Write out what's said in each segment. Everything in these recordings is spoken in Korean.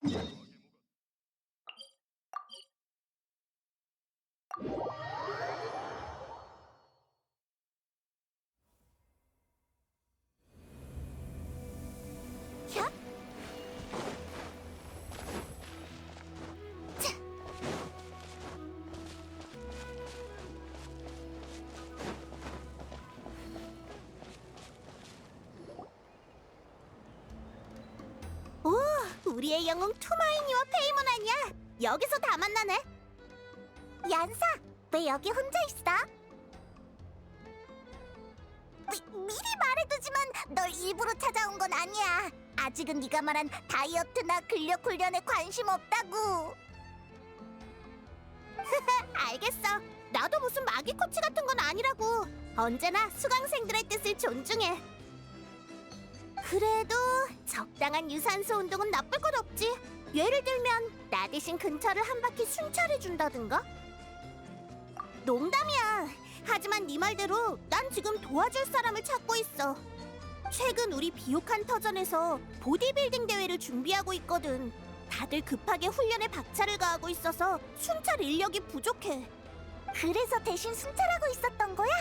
야? 자. 오, 우리의 영웅 투마이니와 페이몬 아니야? 여기서 다 만나네. 얀사, 왜 여기 혼자 있어? 미리 말해두지만 널 일부러 찾아온 건 아니야. 아직은 네가 말한 다이어트나 근력 훈련에 관심 없다고. 알겠어. 나도 무슨 마기 코치 같은 건 아니라고. 언제나 수강생들의 뜻을 존중해. 그래도 적당한 유산소 운동은 나쁠 건 없지. 예를 들면 나 대신 근처를 한 바퀴 순찰해준다든가? 농담이야. 하지만 네 말대로 난 지금 도와줄 사람을 찾고 있어. 최근 우리 비옥한 터전에서 보디빌딩 대회를 준비하고 있거든. 다들 급하게 훈련에 박차를 가하고 있어서 순찰 인력이 부족해. 그래서 대신 순찰하고 있었던 거야?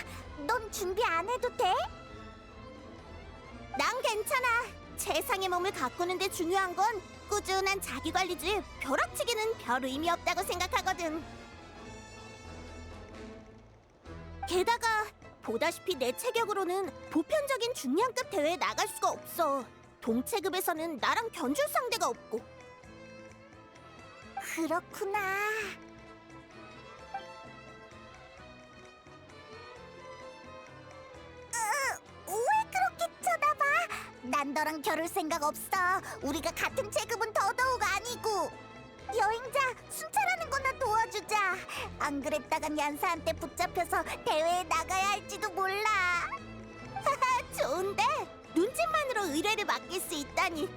넌 준비 안 해도 돼? 난 괜찮아. 최상의 몸을 가꾸는데 중요한 건 꾸준한 자기관리지 벼락치기는 별 의미 없다고 생각하거든. 게다가 보다시피 내 체격으로는 보편적인 중량급 대회에 나갈 수가 없어. 동체급에서는 나랑 견줄 상대가 없고. 그렇구나. 왜 그렇게 쳐다봐? 난 너랑 겨룰 생각 없어. 우리가 같은 체급은 더더욱 아니고. 여행자, 순찰하는 거나 도와주자. 안 그랬다간 얀사한테 붙잡혀서 대회에 나가야 할지도 몰라. 좋은데? 눈짓만으로 의뢰를 맡길 수 있다니.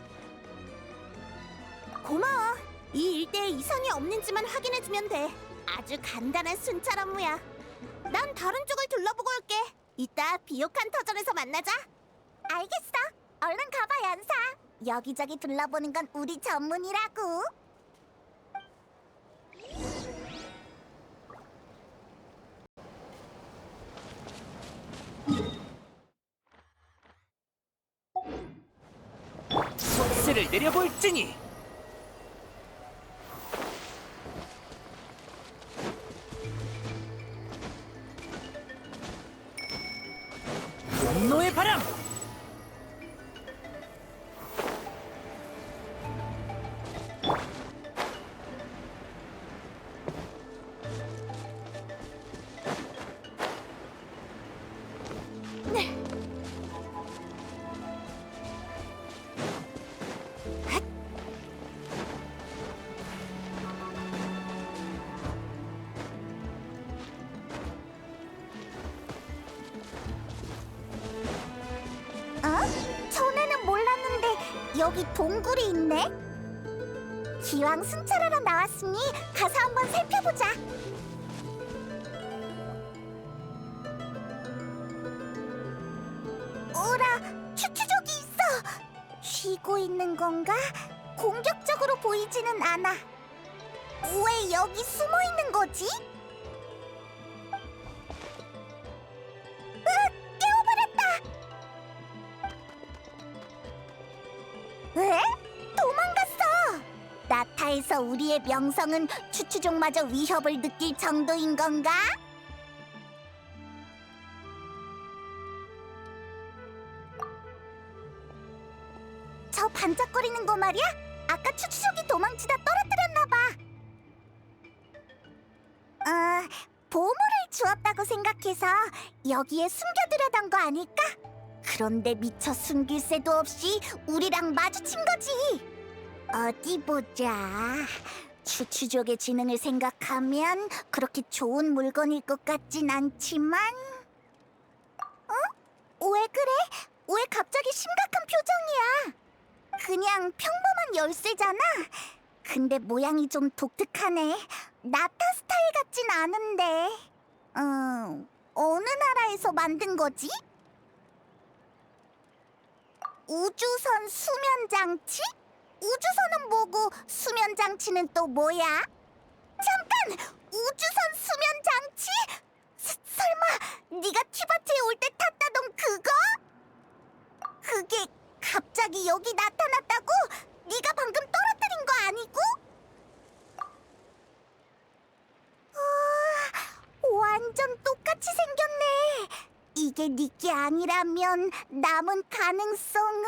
고마워. 이 일대에 이상이 없는지만 확인해주면 돼. 아주 간단한 순찰 업무야. 난 다른 쪽을 둘러보고 올게. 이따 비옥한 터전에서 만나자. 알겠어. 얼른 가봐, 얀사. 여기저기 둘러보는 건 우리 전문이라고. 속세를 내려볼지니. 분노의 바람. 전에는 몰랐는데 여기 동굴이 있네? 기왕 순찰하러 나왔으니 가서 한번 살펴보자. 오라, 추추족이 있어. 쉬고 있는 건가? 공격적으로 보이지는 않아. 왜 여기 숨어 있는 거지? 깨워버렸다. 왜? 도망갔어! 나타에서 우리의 명성은 추추족마저 위협을 느낄 정도인 건가? 저 반짝거리는 거 말이야? 아까 추추족이 도망치다 떨어뜨렸나봐. 보물을 주었다고 생각해서 여기에 숨겨두려던 거 아닐까? 그런데 미처 숨길 새도 없이 우리랑 마주친 거지. 어디 보자. 추추족의 지능을 생각하면 그렇게 좋은 물건일 것 같진 않지만. 왜 그래? 왜 갑자기 심각한 표정이야? 그냥 평범한 열쇠잖아. 근데 모양이 좀 독특하네. 나타 스타일 같진 않은데. 어느 나라에서 만든 거지? 우주선 수면 장치? 우주선은 뭐고 수면 장치는 또 뭐야? 잠깐! 우주선 수면 장치? 설마 네가 티바트에 올 때 탔다던 그거? 그게 갑자기 여기 나타났다고? 네가 방금 떨어뜨린 거 아니고? 완전 똑같이 생겼네. 이게 네게 아니라면 남은 가능성은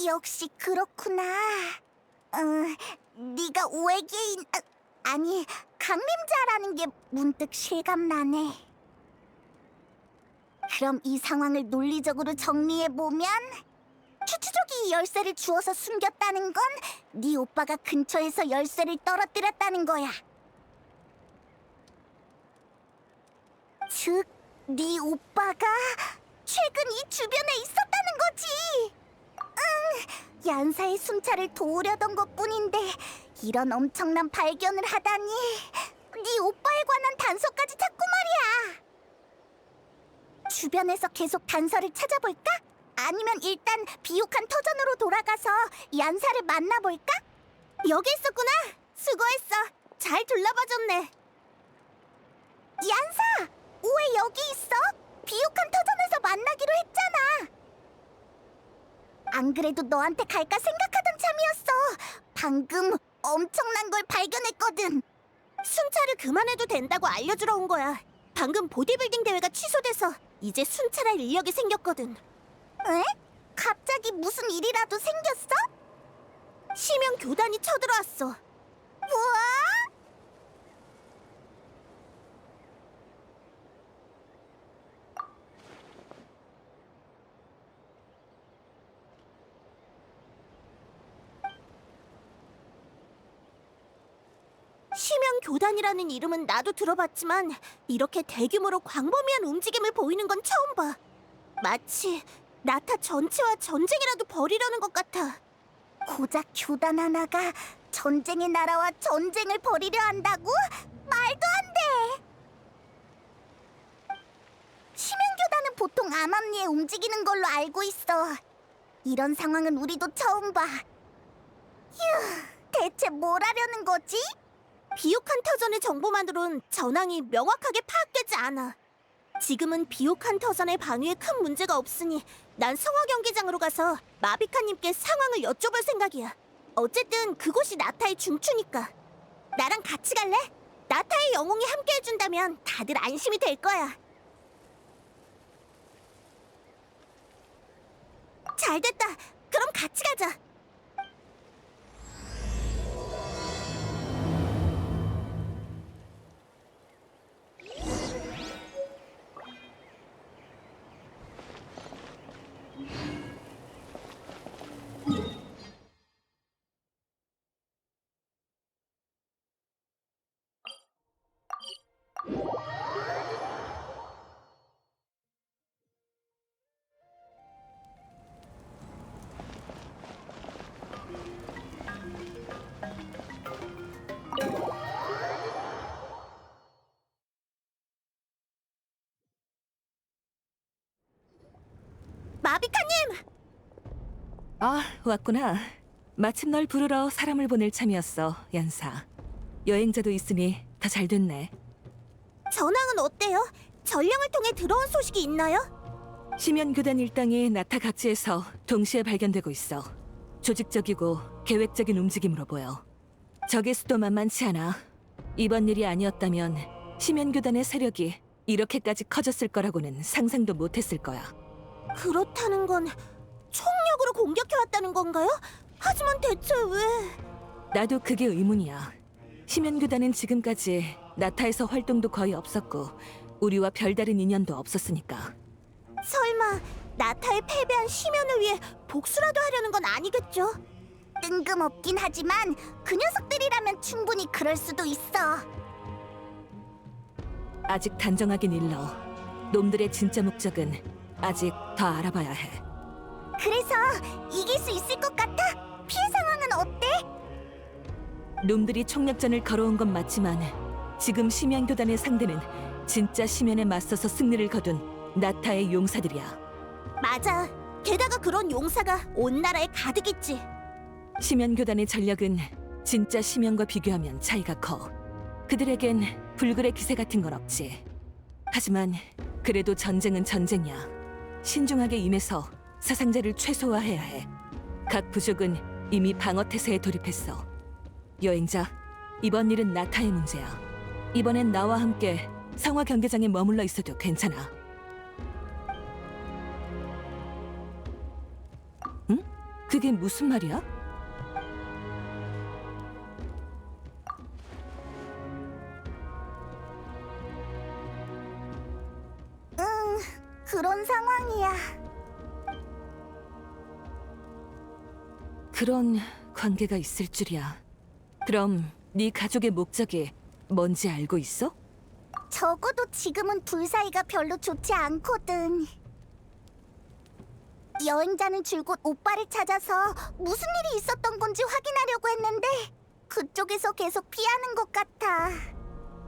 역시 그렇구나. 네가 외계인 아니 강림자라는 게 문득 실감나네. 그럼 이 상황을 논리적으로 정리해 보면 추추족이 이 열쇠를 주워서 숨겼다는 건 네 오빠가 근처에서 열쇠를 떨어뜨렸다는 거야. 즉, 네 오빠가 최근 이 주변에 있었다는 거지. 얀사의 순찰을 도우려던 것뿐인데 이런 엄청난 발견을 하다니. 네 오빠에 관한 단서까지 찾고 말이야. 주변에서 계속 단서를 찾아볼까? 아니면 일단 비옥한 터전으로 돌아가서 얀사를 만나볼까? 여기 있었구나. 수고했어. 잘 둘러봐줬네. 얀사! 왜 여기 있어? 비옥한 터전에서 만나기로 했잖아. 안 그래도 너한테 갈까 생각하던 참이었어. 방금 엄청난 걸 발견했거든. 순찰을 그만해도 된다고 알려주러 온 거야. 방금 보디빌딩 대회가 취소돼서 이제 순찰할 인력이 생겼거든. 에? 갑자기 무슨 일이라도 생겼어? 심연 교단이 쳐들어왔어. 뭐? 심연 교단이라는 이름은 나도 들어봤지만 이렇게 대규모로 광범위한 움직임을 보이는 건 처음 봐. 마치 나타 전체와 전쟁이라도 벌이려는 것 같아. 고작 교단 하나가 전쟁의 나라와 전쟁을 벌이려 한다고? 말도 안 돼! 심연 교단은 보통 암암리에 움직이는 걸로 알고 있어. 이런 상황은 우리도 처음 봐. 휴, 대체 뭘 하려는 거지? 비옥한 터전의 정보만으론 전황이 명확하게 파악되지 않아. 지금은 비옥한 터전의 방위에 큰 문제가 없으니 난 성화 경기장으로 가서 마비카님께 상황을 여쭤볼 생각이야. 어쨌든 그곳이 나타의 중추니까. 나랑 같이 갈래? 나타의 영웅이 함께 해준다면 다들 안심이 될 거야. 잘됐다. 그럼 같이 가자. 마비카님! 아, 왔구나. 마침 널 부르러 사람을 보낼 참이었어, 얀사. 여행자도 있으니 다 잘 됐네. 전황은 어때요? 전령을 통해 들어온 소식이 있나요? 심연교단 일당이 나타 각지에서 동시에 발견되고 있어. 조직적이고 계획적인 움직임으로 보여. 적의 수도 만만치 않아. 이번 일이 아니었다면 심연교단의 세력이 이렇게까지 커졌을 거라고는 상상도 못했을 거야. 그렇다는 건 총력으로 공격해왔다는 건가요? 하지만 대체 왜... 나도 그게 의문이야. 심연교단은 지금까지 나타에서 활동도 거의 없었고 우리와 별다른 인연도 없었으니까. 설마 나타에 패배한 심연을 위해 복수라도 하려는 건 아니겠죠? 뜬금없긴 하지만 그 녀석들이라면 충분히 그럴 수도 있어. 아직 단정하긴 일러. 놈들의 진짜 목적은 아직 더 알아봐야 해. 그래서 이길 수 있을 것 같아? 피해 상황은 어때? 놈들이 총력전을 걸어온 건 맞지만 지금 심연교단의 상대는 진짜 심연에 맞서서 승리를 거둔 나타의 용사들이야. 맞아. 게다가 그런 용사가 온 나라에 가득 있지. 심연교단의 전력은 진짜 심연과 비교하면 차이가 커. 그들에겐 불굴의 기세 같은 건 없지. 하지만 그래도 전쟁은 전쟁이야. 신중하게 임해서 사상자를 최소화해야 해. 각 부족은 이미 방어태세에 돌입했어. 여행자, 이번 일은 나타의 문제야. 이번엔 나와 함께 상화 경계장에 머물러 있어도 괜찮아. 응? 그게 무슨 말이야? 그런 상황이야. 그런 관계가 있을 줄이야. 그럼 네 가족의 목적이 뭔지 알고 있어? 적어도 지금은 둘 사이가 별로 좋지 않거든. 여행자는 줄곧 오빠를 찾아서 무슨 일이 있었던 건지 확인하려고 했는데 그쪽에서 계속 피하는 것 같아.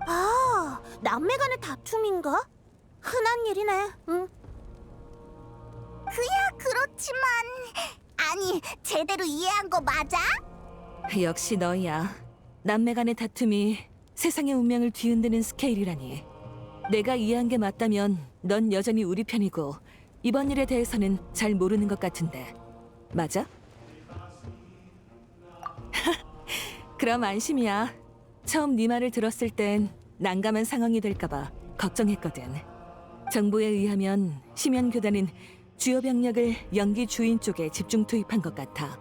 아, 남매 간의 다툼인가? 흔한 일이네. 응. 그야 그렇지만 아니, 제대로 이해한 거 맞아? 역시 너야. 남매 간의 다툼이 세상의 운명을 뒤흔드는 스케일이라니. 내가 이해한 게 맞다면 넌 여전히 우리 편이고 이번 일에 대해서는 잘 모르는 것 같은데. 맞아? 그럼 안심이야. 처음 네 말을 들었을 땐 난감한 상황이 될까 봐 걱정했거든. 정보에 의하면 심연교단은 주요 병력을 연기 주인 쪽에 집중 투입한 것 같아.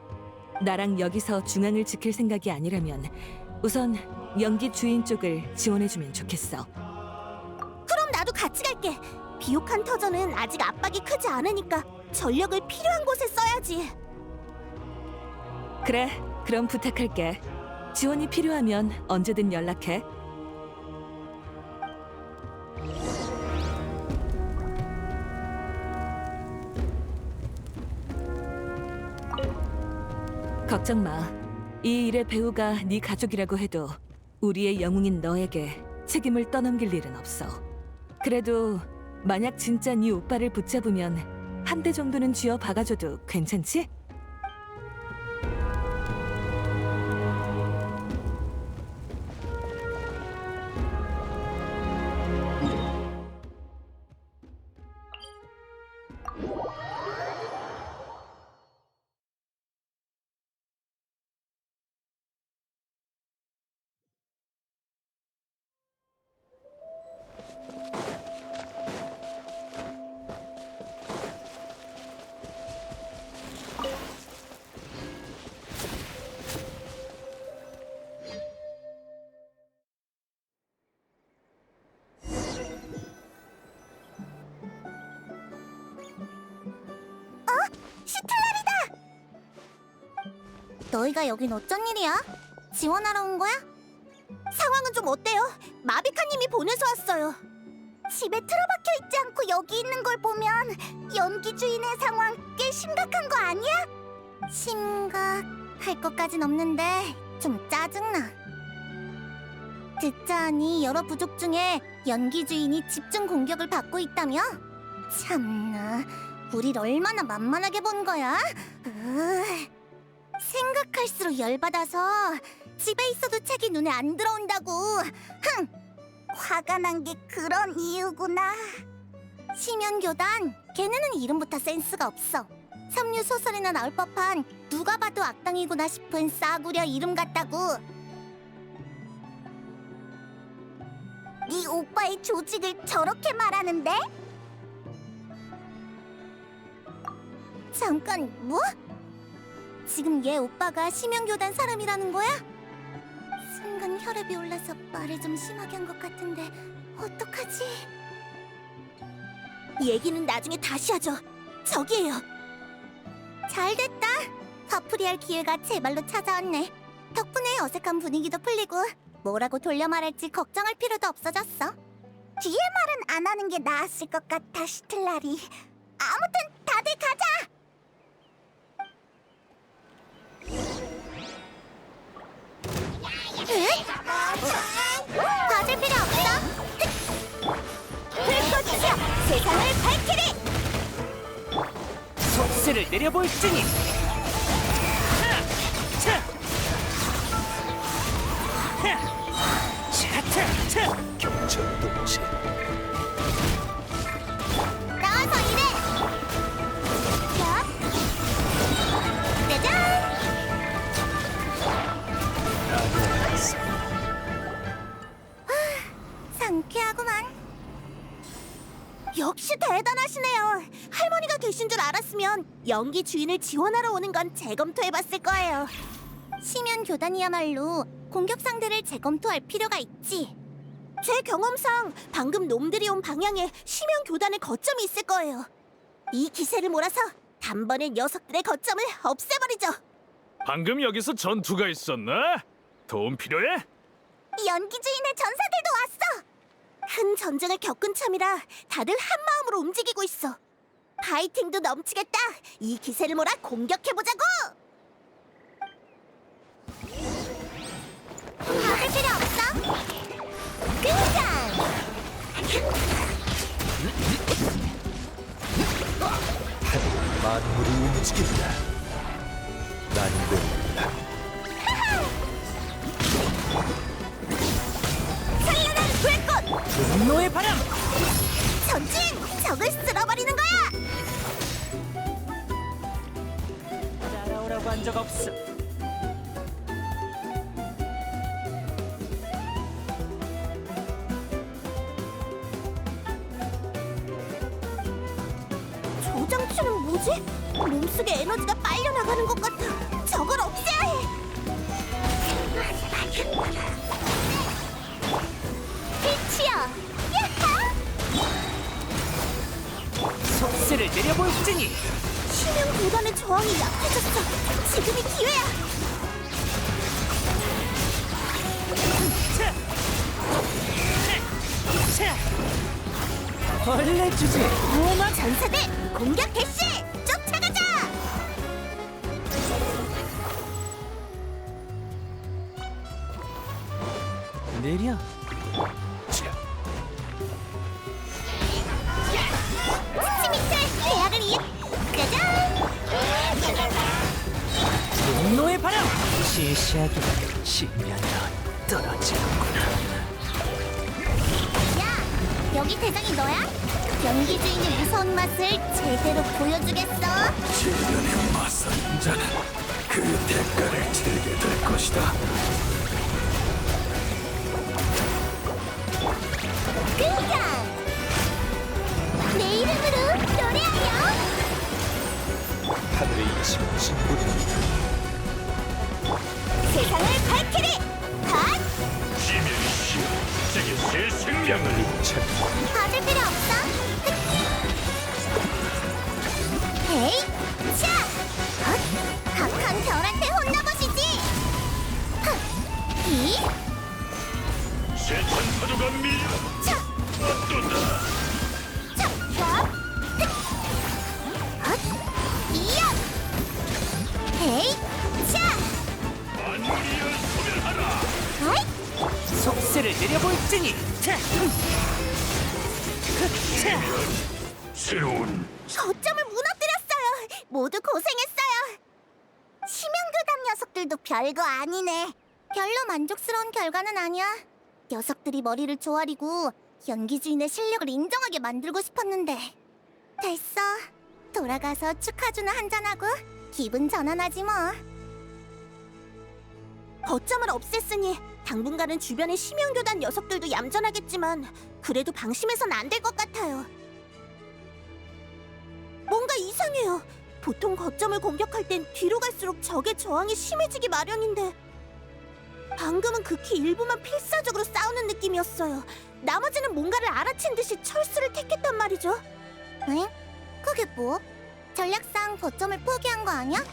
나랑 여기서 중앙을 지킬 생각이 아니라면 우선 연기 주인 쪽을 지원해주면 좋겠어. 그럼 나도 같이 갈게. 비옥한 터전은 아직 압박이 크지 않으니까 전력을 필요한 곳에 써야지. 그래, 그럼 부탁할게. 지원이 필요하면 언제든 연락해. 걱정 마. 이 일의 배우가 네 가족이라고 해도 우리의 영웅인 너에게 책임을 떠넘길 일은 없어. 그래도 만약 진짜 네 오빠를 붙잡으면 한 대 정도는 쥐어 박아줘도 괜찮지? 시틀라리다! 너희가 여긴 어쩐 일이야? 지원하러 온 거야? 상황은 좀 어때요? 마비카님이 보내서 왔어요. 집에 틀어박혀 있지 않고 여기 있는 걸 보면 연기 주인의 상황 꽤 심각한 거 아니야? 심각할 것까진 없는데 좀 짜증나. 듣자하니 여러 부족 중에 연기 주인이 집중 공격을 받고 있다며? 참나, 우릴 얼마나 만만하게 본 거야? 생각할수록 열받아서 집에 있어도 책이 눈에 안 들어온다고. 흥! 화가 난 게 그런 이유구나. 심연교단, 걔네는 이름부터 센스가 없어. 삼류 소설에나 나올 법한 누가 봐도 악당이구나 싶은 싸구려 이름 같다고. 네 오빠의 조직을 저렇게 말하는데? 잠깐, 뭐? 지금 얘 오빠가 심연교단 사람이라는 거야? 순간 혈압이 올라서 말을 좀 심하게 한 것 같은데 어떡하지? 얘기는 나중에 다시 하죠. 저기에요. 잘됐다. 화풀이할 기회가 제발로 찾아왔네. 덕분에 어색한 분위기도 풀리고 뭐라고 돌려 말할지 걱정할 필요도 없어졌어. 뒤에 말은 안 하는 게 나았을 것 같아, 시틀라리. 아무튼 다들 가자! 봐줄 필요 없어. 불꽃이여, 세상을 밝히리. 속세를 내려볼지니. 역시 대단하시네요. 할머니가 계신 줄 알았으면 연기 주인을 지원하러 오는 건 재검토해봤을 거예요. 심연 교단이야말로 공격 상대를 재검토할 필요가 있지. 제 경험상 방금 놈들이 온 방향에 심연 교단의 거점이 있을 거예요. 이 기세를 몰아서 단번에 녀석들의 거점을 없애버리죠. 방금 여기서 전투가 있었나? 도움 필요해? 연기 주인의 전사들도 왔어. 큰 전쟁을 겪은 참이라 다들 한 마음으로 움직이고 있어. 파이팅도 넘치겠다. 이 기세를 몰아 공격해보자고. 받을 필요 없어. 등장. 만물이 움직인다. 난공불락. 찬란한 불꽃. 분노의 바람! 전진! 적을 쓸어버리는 거야. 따라오라고 한 적 없어. 저 장치는 뭐지? 몸속에 에너지가 빨려 나가는 것 같아. 저걸 없애야 해. 빛이야. 야하! 속세를 내려볼지니 심형 교단의 저항이 약해졌어. 지금이 기회야. 차! 차! 벌레 주제 무마 전사대 공격 개시. 쫓아가자. 느려. 치치 밑을 계약을 이어. 짜잔. 분노의 바람! 시시하게 시면으로 떨어지는구나. 야, 여기 대장이 너야? 연기 주인의 무서운 맛을 제대로 보여주겠어. 지면에 맞선 자는 그 대가를 치르게 될 것이다. 등장! 내 이름으로 노래하여! 하늘의 이침 진군이 세상을 밝히리! 핫! 지면이시여, 저기 새 생명을 입찬 받을 필요 없어. 헤이! 차! 헛! 각한 별한테 혼나보시지! 헛! 이! 새 전파도가 밀려 차! 떴다. 차! 헛! 헛! 이야! 헤이! 차! 만물이여 소멸하라. 아이! 속세를 내려볼지니 차! 차! 새로운 거점을 무너뜨렸어요. 모두 고생했어요. 심연교단 녀석들도 별거 아니네. 별로 만족스러운 결과는 아니야. 녀석들이 머리를 조아리고 연기 주인의 실력을 인정하게 만들고 싶었는데. 됐어. 돌아가서 축하주나 한잔하고 기분 전환하지 뭐. 거점을 없앴으니 당분간은 주변의 심연교단 녀석들도 얌전하겠지만 그래도 방심해선 안 될 것 같아요. 뭔가 이상해요. 보통 거점을 공격할 땐 뒤로 갈수록 적의 저항이 심해지기 마련인데 방금은 극히 일부만 필사적으로 싸우는 느낌이었어요. 나머지는 뭔가를 알아챈 듯이 철수를 택했단 말이죠. 응? 그게 뭐? 전략상 거점을 포기한 거 아니야?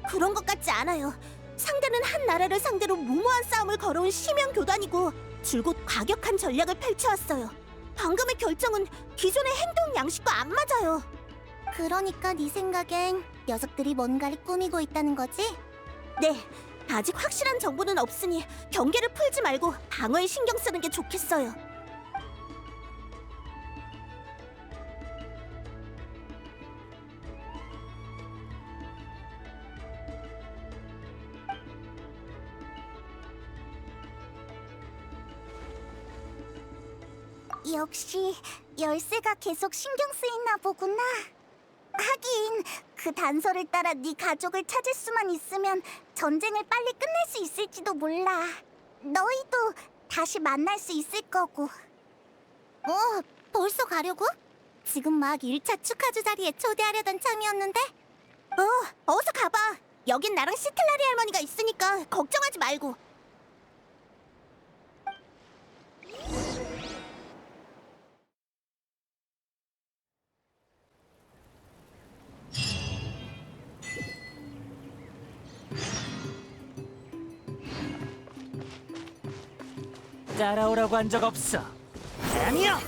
그런 것 같지 않아요. 상대는 한 나라를 상대로 무모한 싸움을 걸어온 심연 교단이고 줄곧 과격한 전략을 펼쳐왔어요. 방금의 결정은 기존의 행동 양식과 안 맞아요. 그러니까 네 생각엔 녀석들이 뭔가를 꾸미고 있다는 거지? 네, 아직 확실한 정보는 없으니 경계를 풀지 말고 방어에 신경 쓰는 게 좋겠어요. 역시 열쇠가 계속 신경 쓰이나 보구나. 하긴 그 단서를 따라 네 가족을 찾을 수만 있으면 전쟁을 빨리 끝낼 수 있을지도 몰라. 너희도 다시 만날 수 있을 거고. 벌써 가려고? 지금 막 1차 축하주 자리에 초대하려던 참이었는데? 어서 가봐. 여긴 나랑 시틀라리 할머니가 있으니까 걱정하지 말고. 따라오라고 한 적 없어. 아니야.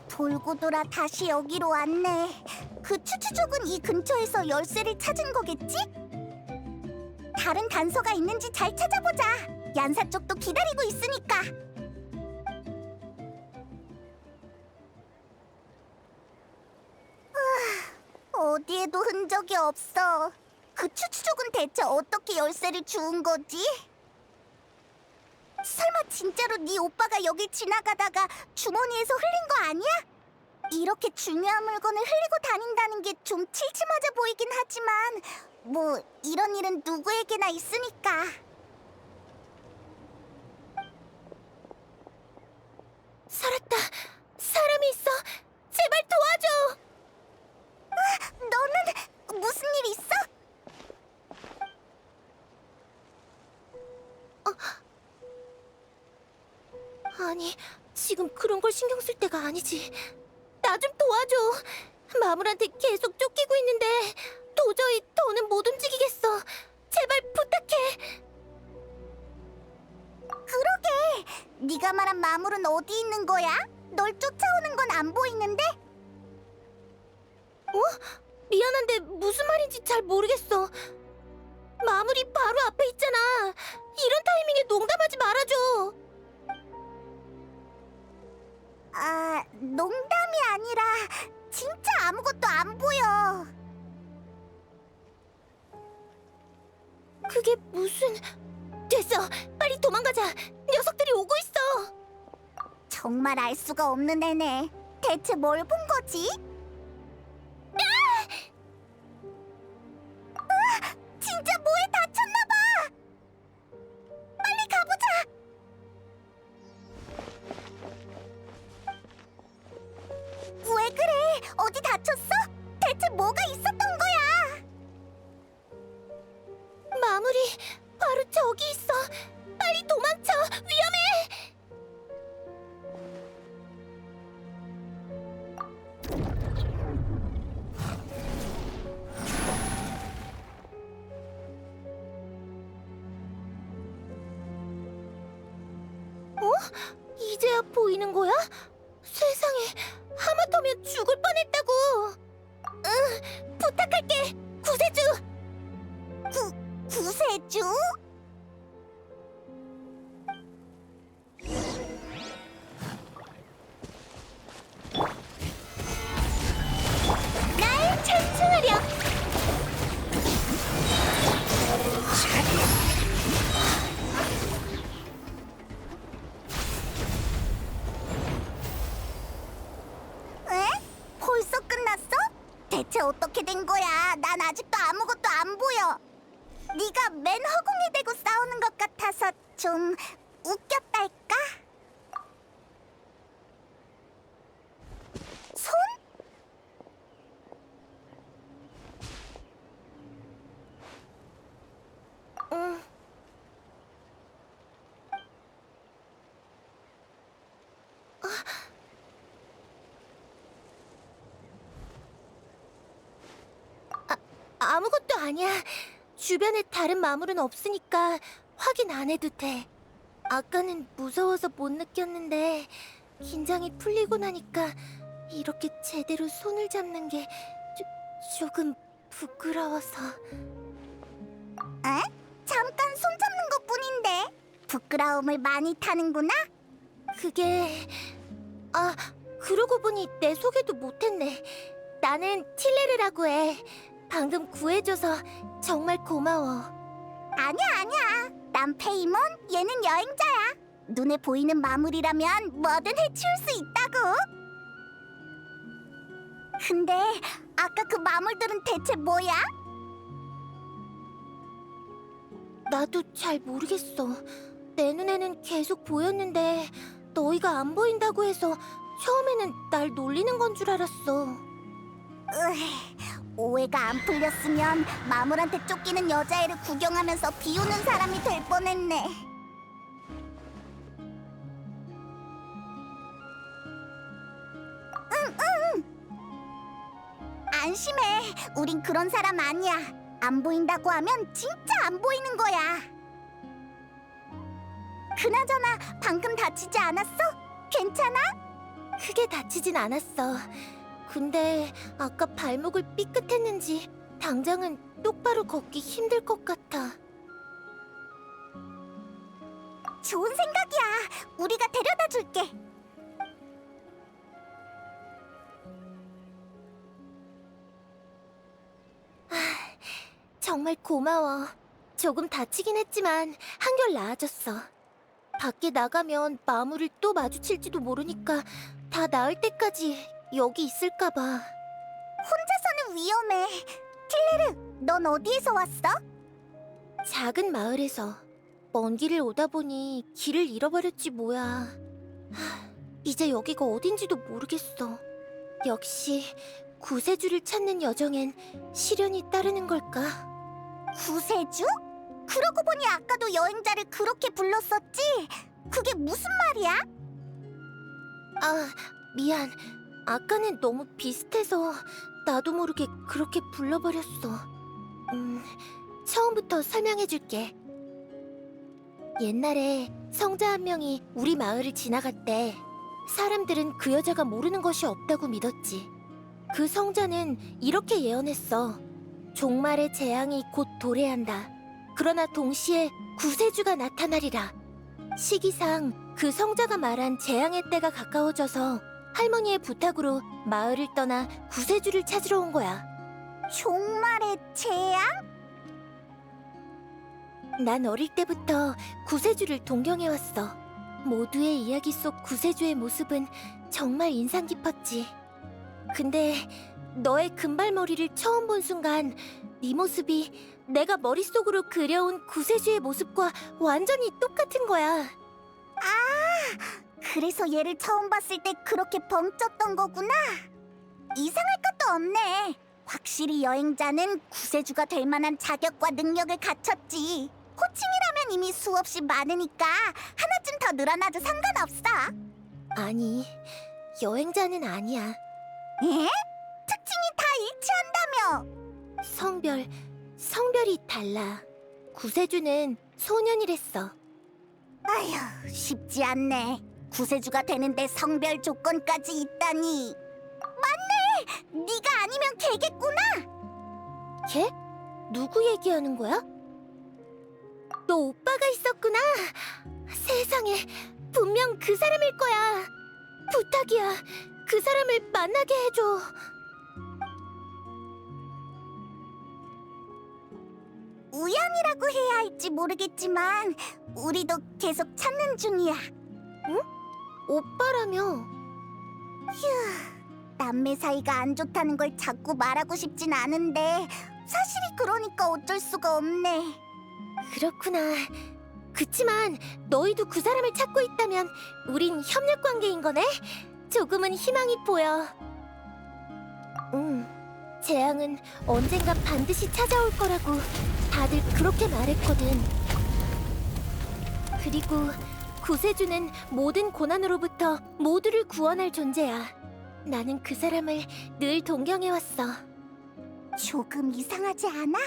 돌고 돌아 다시 여기로 왔네. 그 추추족은 이 근처에서 열쇠를 찾은 거겠지? 다른 단서가 있는지 잘 찾아보자. 얀사 쪽도 기다리고 있으니까. 어디에도 흔적이 없어. 그 추추족은 대체 어떻게 열쇠를 주운 거지? 설마 진짜로 네 오빠가 여길 지나가다가 주머니에서 흘린 거 아니야? 이렇게 중요한 물건을 흘리고 다닌다는 게 좀 칠칠맞아 보이긴 하지만 뭐 이런 일은 누구에게나 있으니까. 살았다. 사람이 있어. 제발 도와줘. 너는 무슨 일 있어? 아니, 지금 그런 걸 신경 쓸 때가 아니지. 나 좀 도와줘. 마물한테 계속 쫓기고 있는데 도저히 더는 못 움직이겠어. 제발 부탁해. 그러게. 네가 말한 마물은 어디 있는 거야? 널 쫓아오는 건 안 보이는데? 미안한데 무슨 말인지 잘 모르겠어. 마물이 바로 앞에 있잖아. 이런 타이밍에 농담하지 말아줘. 농담이 아니라 진짜 아무것도 안 보여. 그게 무슨... 됐어! 빨리 도망가자! 녀석들이 오고 있어! 정말 알 수가 없는 애네. 대체 뭘 본 거지? 진짜 뭐에 다쳤나봐! 빨리 가보자! 왜 그래? 어디 다쳤어? 대체 뭐가 있었던 거야? 마무리 바로 저기 있어. 빨리 도망쳐. 위험해. 이제야 보이는 거야? 세상에, 하마터면 죽을 뻔했다고. 응, 부탁할게. 구세주. 구세주? 날 찬송하렴. 에? 벌써 끝났어? 대체 어떻게 된 거야? 난 아직도 아무것도 안 보여. 네가 맨 허공에 대고 싸우는 것 같아서 좀 웃겼달까? 손? 응. 아무것도 아니야. 주변에 다른 마물은 없으니까 확인 안 해도 돼. 아까는 무서워서 못 느꼈는데 긴장이 풀리고 나니까 이렇게 제대로 손을 잡는 게 조금 부끄러워서. 에? 잠깐 손 잡는 것뿐인데 부끄러움을 많이 타는구나? 그게... 아, 그러고 보니 내 소개도 못했네. 나는 틸레르라고 해. 방금 구해줘서 정말 고마워. 아니야. 난 페이몬, 얘는 여행자야. 눈에 보이는 마물이라면 뭐든 해치울 수 있다고. 근데 아까 그 마물들은 대체 뭐야? 나도 잘 모르겠어. 내 눈에는 계속 보였는데 너희가 안 보인다고 해서 처음에는 날 놀리는 건 줄 알았어. 오해가 안 풀렸으면 마물한테 쫓기는 여자애를 구경하면서 비우는 사람이 될 뻔했네. 응. 안심해. 우린 그런 사람 아니야. 안 보인다고 하면 진짜 안 보이는 거야. 그나저나 방금 다치지 않았어? 괜찮아? 크게 다치진 않았어. 근데 아까 발목을 삐끗했는지 당장은 똑바로 걷기 힘들 것 같아. 좋은 생각이야. 우리가 데려다 줄게. 정말 고마워. 조금 다치긴 했지만 한결 나아졌어. 밖에 나가면 마물을 또 마주칠지도 모르니까 다 나을 때까지 여기 있을까봐. 혼자서는 위험해. 틸레르, 넌 어디에서 왔어? 작은 마을에서. 먼 길을 오다 보니 길을 잃어버렸지 뭐야. 이제 여기가 어딘지도 모르겠어. 역시 구세주를 찾는 여정엔 시련이 따르는 걸까? 구세주? 그러고 보니 아까도 여행자를 그렇게 불렀었지? 그게 무슨 말이야? 아, 미안. 아까는 너무 비슷해서 나도 모르게 그렇게 불러버렸어. 처음부터 설명해줄게. 옛날에 성자 한 명이 우리 마을을 지나갔대. 사람들은 그 여자가 모르는 것이 없다고 믿었지. 그 성자는 이렇게 예언했어. 종말의 재앙이 곧 도래한다. 그러나 동시에 구세주가 나타나리라. 시기상 그 성자가 말한 재앙의 때가 가까워져서 할머니의 부탁으로 마을을 떠나 구세주를 찾으러 온 거야. 종말의 재앙? 난 어릴 때부터 구세주를 동경해왔어. 모두의 이야기 속 구세주의 모습은 정말 인상 깊었지. 근데 너의 금발머리를 처음 본 순간 네 모습이 내가 머릿속으로 그려온 구세주의 모습과 완전히 똑같은 거야. 그래서 얘를 처음 봤을 때 그렇게 벙쪘던 거구나. 이상할 것도 없네. 확실히 여행자는 구세주가 될 만한 자격과 능력을 갖췄지. 호칭이라면 이미 수없이 많으니까 하나쯤 더 늘어나도 상관없어. 아니, 여행자는 아니야. 에? 특징이 다 일치한다며. 성별이 달라. 구세주는 소년이랬어. 아휴, 쉽지 않네. 구세주가 되는데 성별 조건까지 있다니. 맞네! 네가 아니면 걔겠구나. 걔? 누구 얘기하는 거야? 너 오빠가 있었구나. 세상에, 분명 그 사람일 거야. 부탁이야, 그 사람을 만나게 해줘. 우연이라고 해야 할지 모르겠지만 우리도 계속 찾는 중이야. 응? 오빠라며? 휴, 남매 사이가 안 좋다는 걸 자꾸 말하고 싶진 않은데 사실이 그러니까 어쩔 수가 없네. 그렇구나. 그치만 너희도 그 사람을 찾고 있다면 우린 협력 관계인 거네? 조금은 희망이 보여. 재앙은 언젠가 반드시 찾아올 거라고 다들 그렇게 말했거든. 그리고 구세주는 모든 고난으로부터 모두를 구원할 존재야. 나는 그 사람을 늘 동경해왔어. 조금 이상하지 않아?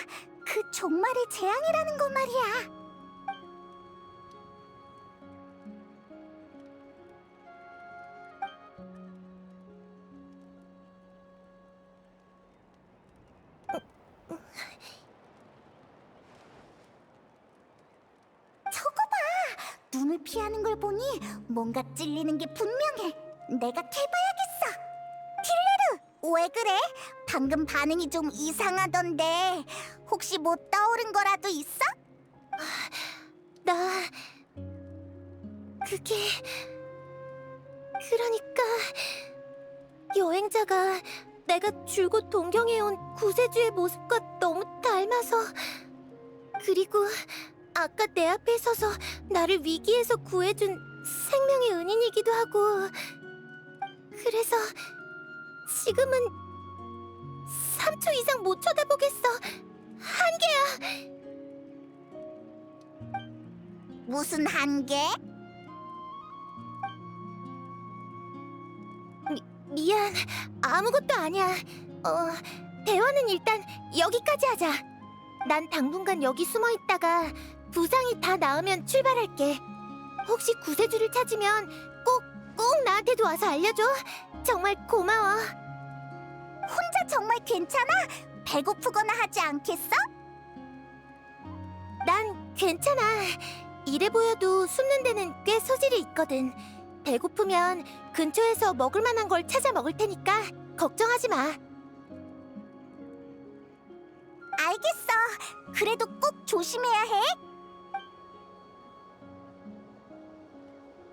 그 종말의 재앙이라는 거 말이야. 저거 봐! 눈을 피하는 걸 보니 뭔가 찔리는 게 분명해. 내가 캐봐야겠어. 틸레르, 왜 그래? 방금 반응이 좀 이상하던데. 혹시 뭐 떠오른 거라도 있어? 나... 그게... 그러니까... 여행자가 내가 줄곧 동경해온 구세주의 모습과 너무 닮아서... 그리고 아까 내 앞에 서서 나를 위기에서 구해준 생명의 은인이기도 하고... 그래서 지금은 3초 이상 못 쳐다보겠어. 한계야. 무슨 한계? 미안, 아무것도 아니야. 대화는 일단 여기까지 하자. 난 당분간 여기 숨어 있다가 부상이 다 나으면 출발할게. 혹시 구세주를 찾으면 꼭 나한테도 와서 알려줘. 정말 고마워. 혼자 정말 괜찮아? 배고프거나 하지 않겠어? 난 괜찮아. 이래 보여도 숨는 데는 꽤 소질이 있거든. 배고프면 근처에서 먹을 만한 걸 찾아 먹을 테니까 걱정하지 마. 알겠어. 그래도 꼭 조심해야 해.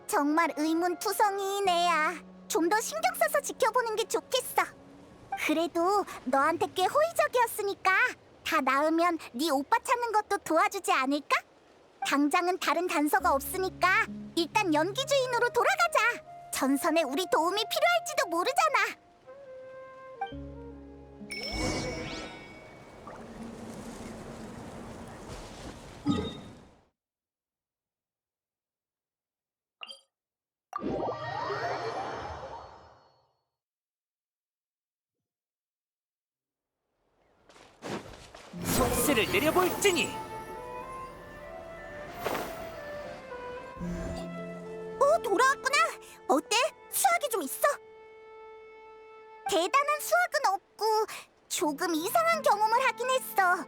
정말 의문투성이인 애야. 좀 더 신경 써서 지켜보는 게 좋겠어. 그래도 너한테 꽤 호의적이었으니까 다 나으면 네 오빠 찾는 것도 도와주지 않을까? 당장은 다른 단서가 없으니까 일단 연기주인으로 돌아가자. 전선에 우리 도움이 필요할지도 모르잖아. 속세를 내려볼지니. 돌아왔구나. 어때? 수학이 좀 있어? 대단한 수학은 없고 조금 이상한 경험을 하긴 했어.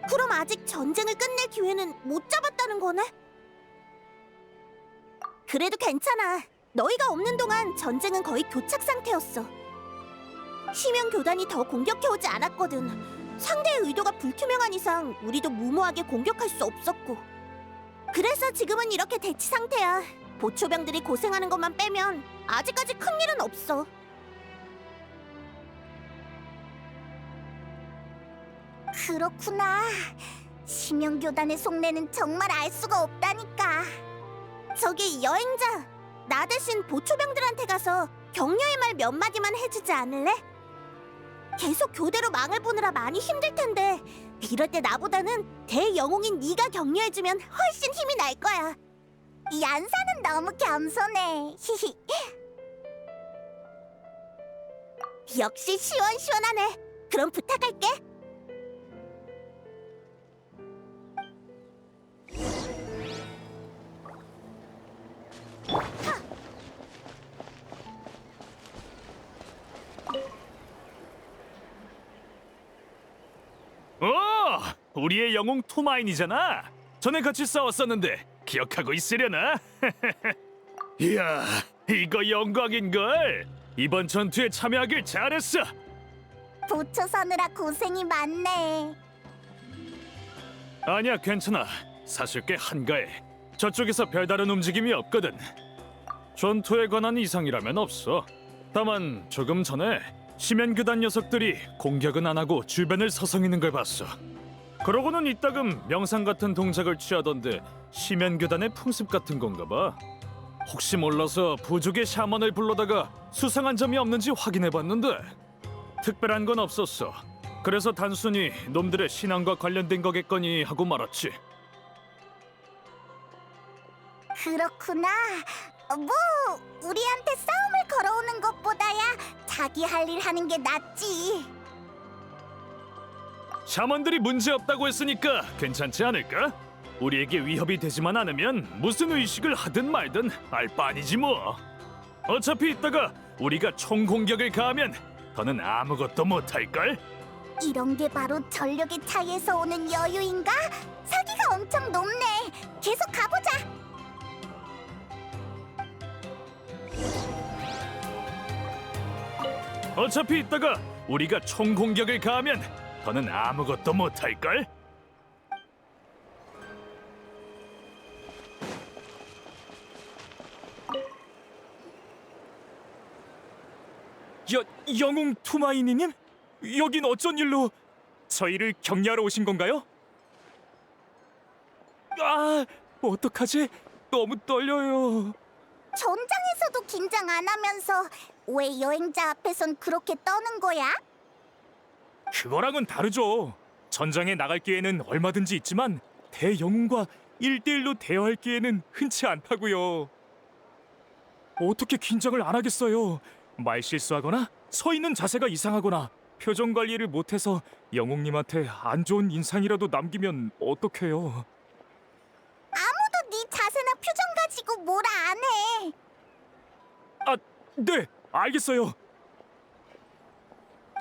그럼 아직 전쟁을 끝낼 기회는 못 잡았다는 거네? 그래도 괜찮아. 너희가 없는 동안 전쟁은 거의 교착 상태였어. 심연 교단이 더 공격해오지 않았거든. 상대의 의도가 불투명한 이상 우리도 무모하게 공격할 수 없었고. 그래서 지금은 이렇게 대치 상태야. 보초병들이 고생하는 것만 빼면 아직까지 큰일은 없어. 그렇구나. 심연교단의 속내는 정말 알 수가 없다니까. 저기 여행자, 나 대신 보초병들한테 가서 격려의 말 몇 마디만 해주지 않을래? 계속 교대로 망을 보느라 많이 힘들 텐데 이럴 때 나보다는 대영웅인 네가 격려해주면 훨씬 힘이 날 거야. 얀사는 너무 겸손해. 히히. 역시 시원시원하네. 그럼 부탁할게. 우리의 영웅 토마인이잖아. 전에 같이 싸웠었는데 기억하고 있으려나? 이야, 이거 영광인걸. 이번 전투에 참여하길 잘했어. 보초 서느라 고생이 많네. 아니야, 괜찮아. 사실 꽤 한가해. 저쪽에서 별다른 움직임이 없거든. 전투에 관한 이상이라면 없어. 다만 조금 전에 심연교단 녀석들이 공격은 안 하고 주변을 서성이는 걸 봤어. 그러고는 이따금 명상 같은 동작을 취하던데 심연교단의 풍습 같은 건가 봐. 혹시 몰라서 부족의 샤먼을 불러다가 수상한 점이 없는지 확인해봤는데 특별한 건 없었어. 그래서 단순히 놈들의 신앙과 관련된 거겠거니 하고 말았지. 그렇구나. 뭐 우리한테 싸움을 걸어오는 것보다야 자기 할 일 하는 게 낫지. 샤먼들이 문제없다고 했으니까 괜찮지 않을까? 우리에게 위협이 되지만 않으면 무슨 의식을 하든 말든 알 바 아니지 뭐. 어차피 이따가 우리가 총공격을 가하면 더는 아무것도 못할걸? 이런 게 바로 전력의 차이에서 오는 여유인가? 사기가 엄청 높네. 계속 가보자. 어차피 이따가 우리가 총 공격을 가하면 더는 아무것도 못할걸? 영웅 투마이니님? 여긴 어쩐 일로 저희를 격려하러 오신 건가요? 아, 어떡하지? 너무 떨려요. 전장에서도 긴장 안 하면서 왜 여행자 앞에선 그렇게 떠는 거야? 그거랑은 다르죠. 전장에 나갈 기회는 얼마든지 있지만 대영웅과 1대1로 대화할 기회는 흔치 않다고요. 어떻게 긴장을 안 하겠어요? 말 실수하거나 서 있는 자세가 이상하거나 표정 관리를 못해서 영웅님한테 안 좋은 인상이라도 남기면 어떡해요? 아무도 네 자세나 표정 가지고 뭐라 안 해. 아, 네, 알겠어요.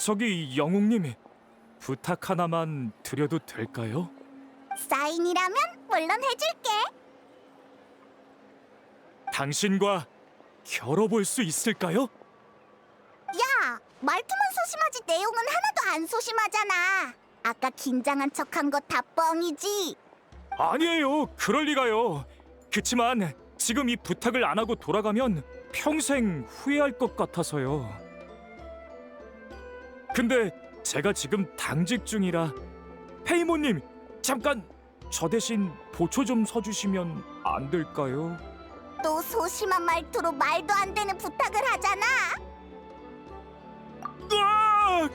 저기 영웅님, 부탁 하나만 드려도 될까요? 사인이라면 물론 해줄게. 당신과 겨뤄볼 수 있을까요? 야, 말투만 소심하지 내용은 하나도 안 소심하잖아. 아까 긴장한 척한 거 다 뻥이지. 아니에요, 그럴 리가요. 그치만 지금 이 부탁을 안 하고 돌아가면 평생 후회할 것 같아서요. 근데 제가 지금 당직 중이라 페이모님, 잠깐 저 대신 보초 좀 서주시면 안 될까요? 또 소심한 말투로 말도 안 되는 부탁을 하잖아. 으악!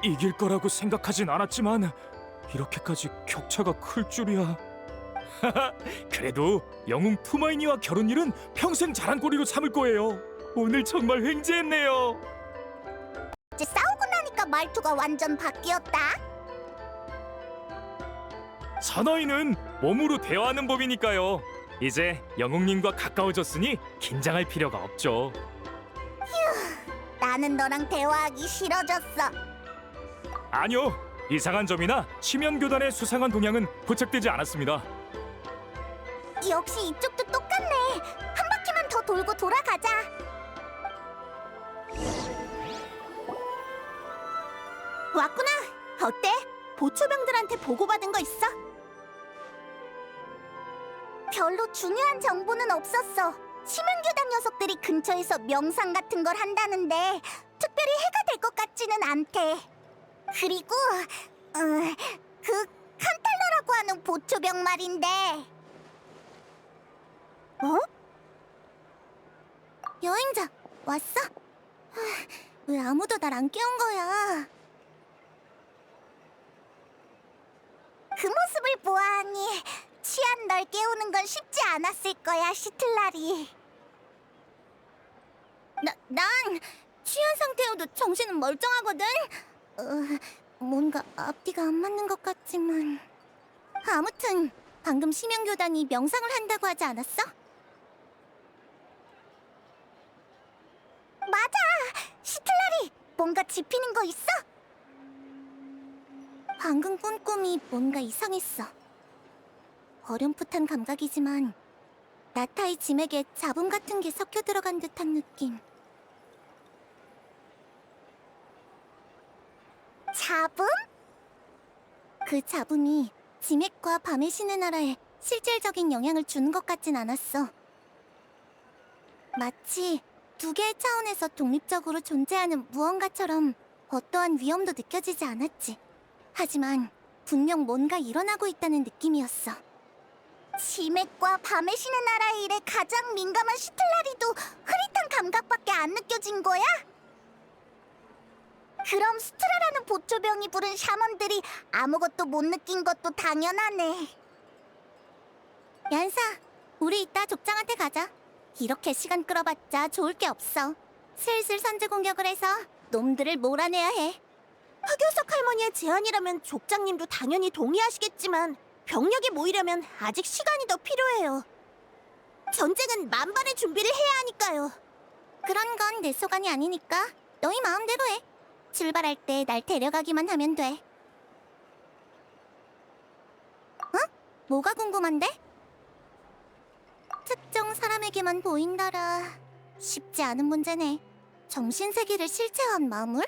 이길 거라고 생각하진 않았지만 이렇게까지 격차가 클 줄이야. 그래도 영웅 투마이니와 결혼 일은 평생 자랑거리로 삼을 거예요. 오늘 정말 횡재했네요. 이제 싸우고 나니까 말투가 완전 바뀌었다. 사나이는 몸으로 대화하는 법이니까요. 이제 영웅님과 가까워졌으니 긴장할 필요가 없죠. 나는 너랑 대화하기 싫어졌어. 아니요, 이상한 점이나 심연교단의 수상한 동향은 포착되지 않았습니다. 역시 이쪽도 똑같네. 한 바퀴만 더 돌고 돌아가자. 왔구나. 어때? 보초병들한테 보고받은 거 있어? 별로 중요한 정보는 없었어. 심연교단 녀석들이 근처에서 명상 같은 걸 한다는데 특별히 해가 될 것 같지는 않대. 그리고 그 칸탈러라고 하는 보초병 말인데. 어? 여행자 왔어? 왜 아무도 날 안 깨운 거야? 그 모습을 보아하니 취한 널 깨우는 건 쉽지 않았을 거야, 시틀라리. 난 취한 상태여도 정신은 멀쩡하거든. 뭔가 앞뒤가 안 맞는 것 같지만. 아무튼 방금 심연교단이 명상을 한다고 하지 않았어? 맞아! 시틀라리! 뭔가 짚히는 거 있어? 방금 꾼 꿈이 뭔가 이상했어. 어렴풋한 감각이지만 나타의 짐에게 잡음 같은 게 섞여 들어간 듯한 느낌. 잡음? 그 잡음이 지맥과 밤의 신의 나라에 실질적인 영향을 주는 것 같진 않았어. 마치 두 개의 차원에서 독립적으로 존재하는 무언가처럼 어떠한 위험도 느껴지지 않았지. 하지만 분명 뭔가 일어나고 있다는 느낌이었어. 지맥과 밤의 신의 나라의 일에 가장 민감한 시틀라리도 흐릿한 감각밖에 안 느껴진 거야? 그럼 스트라라는 보초병이 부른 샤먼들이 아무것도 못 느낀 것도 당연하네. 얀사, 우리 이따 족장한테 가자. 이렇게 시간 끌어봤자 좋을 게 없어. 슬슬 선제 공격을 해서 놈들을 몰아내야 해. 흑요석 할머니의 제안이라면 족장님도 당연히 동의하시겠지만 병력이 모이려면 아직 시간이 더 필요해요. 전쟁은 만반의 준비를 해야 하니까요. 그런 건 내 소관이 아니니까 너희 마음대로 해. 출발할 때 날 데려가기만 하면 돼. 어? 뭐가 궁금한데? 특정 사람에게만 보인다라 쉽지 않은 문제네. 정신세계를 실체화한 마물?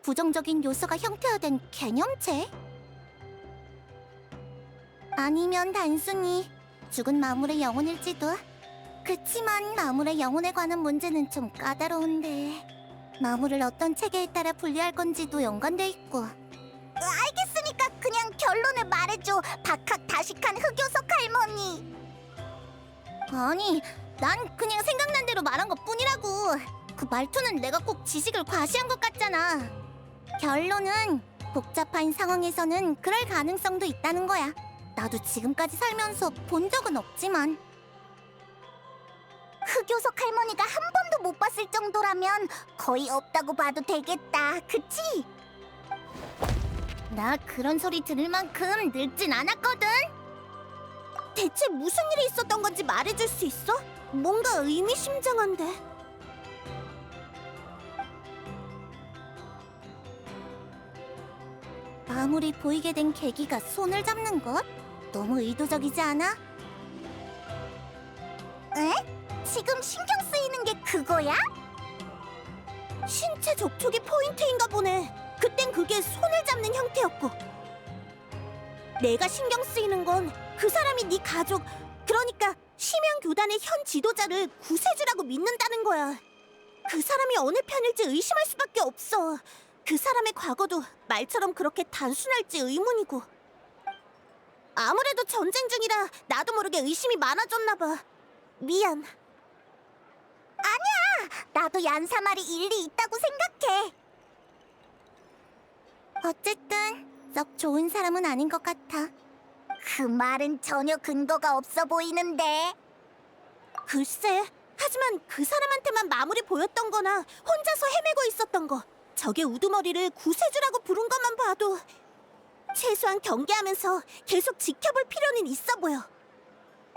부정적인 요소가 형태화된 개념체? 아니면 단순히 죽은 마물의 영혼일지도. 그치만 마물의 영혼에 관한 문제는 좀 까다로운데 마물을 어떤 체계에 따라 분리할 건지도 연관돼 있고. 알겠으니까 그냥 결론을 말해줘. 박학다식한 흑요석 할머니. 아니, 난 그냥 생각난 대로 말한 것뿐이라고. 그 말투는 내가 꼭 지식을 과시한 것 같잖아. 결론은 복잡한 상황에서는 그럴 가능성도 있다는 거야. 나도 지금까지 살면서 본 적은 없지만. 흑요석 할머니가 한 번도 못 봤을 정도라면 거의 없다고 봐도 되겠다. 그치? 나 그런 소리 들을 만큼 늙진 않았거든. 대체 무슨 일이 있었던 건지 말해줄 수 있어? 뭔가 의미심장한데. 마물이 보이게 된 계기가 손을 잡는 것? 너무 의도적이지 않아? 에? 지금 신경 쓰이는 게 그거야? 신체 접촉이 포인트인가 보네. 그땐 그게 손을 잡는 형태였고. 내가 신경 쓰이는 건 그 사람이 네 가족, 그러니까 심연교단의 현 지도자를 구세주라고 믿는다는 거야. 그 사람이 어느 편일지 의심할 수밖에 없어. 그 사람의 과거도 말처럼 그렇게 단순할지 의문이고. 아무래도 전쟁 중이라 나도 모르게 의심이 많아졌나 봐. 미안. 아니야! 나도 얀사 말이 일리 있다고 생각해. 어쨌든 썩 좋은 사람은 아닌 것 같아. 그 말은 전혀 근거가 없어 보이는데. 글쎄, 하지만 그 사람한테만 마물이 보였던 거나 혼자서 헤매고 있었던 거, 적의 우두머리를 구세주라고 부른 것만 봐도 최소한 경계하면서 계속 지켜볼 필요는 있어 보여.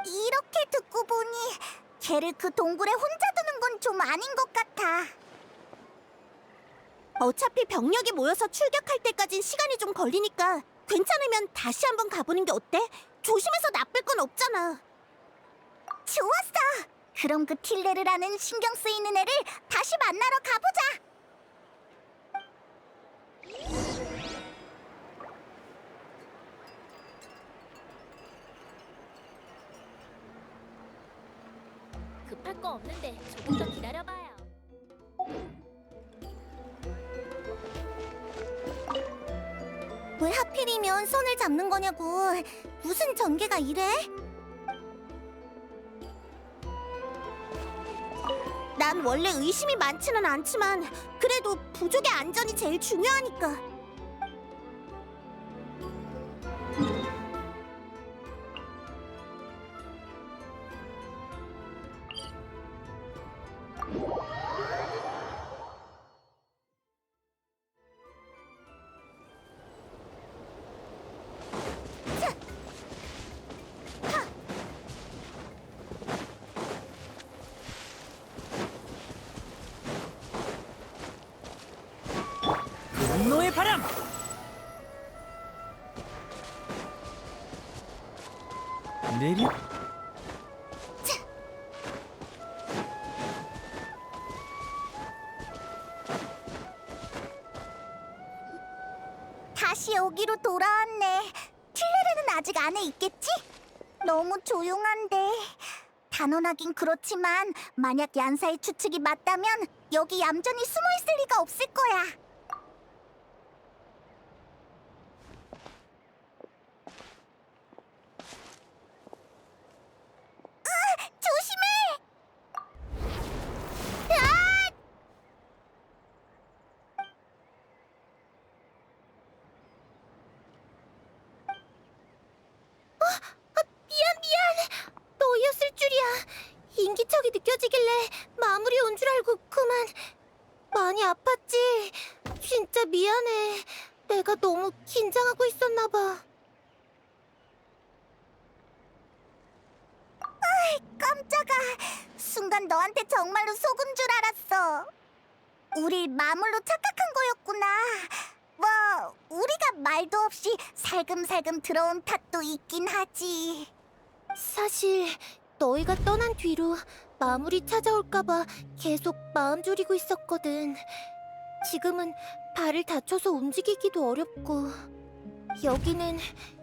이렇게 듣고 보니 걔를 그 동굴에 혼자 두는 건 좀 아닌 것 같아. 어차피 병력이 모여서 출격할 때까진 시간이 좀 걸리니까 괜찮으면 다시 한번 가보는 게 어때? 조심해서 나쁠 건 없잖아. 좋았어! 그럼 그 틸레르라는 신경 쓰이는 애를 다시 만나러 가보자! 급할 거 없는데 조금 더 기다려봐요. 왜 하필이면 손을 잡는 거냐고. 무슨 전개가 이래? 난 원래 의심이 많지는 않지만 그래도 부족의 안전이 제일 중요하니까. 분노의 바람! 내리? 다시 여기로 돌아왔네. 틸레르는 아직 안에 있겠지? 너무 조용한데. 단언하긴 그렇지만 만약 얀사의 추측이 맞다면 여기 얌전히 숨어있을 리가 없을 거야. 조심해! 미안. 너였을 줄이야. 인기척이 느껴지길래 마무리 온 줄 알고 그만. 많이 아팠지? 진짜 미안해. 내가 너무 긴장하고 있었나 봐. 깜짝아. 순간 너한테 정말로 속은 줄 알았어. 우리 마물로 착각한 거였구나. 뭐 우리가 말도 없이 살금살금 들어온 탓도 있긴 하지. 사실 너희가 떠난 뒤로 마물이 찾아올까봐 계속 마음 졸이고 있었거든. 지금은 발을 다쳐서 움직이기도 어렵고 여기는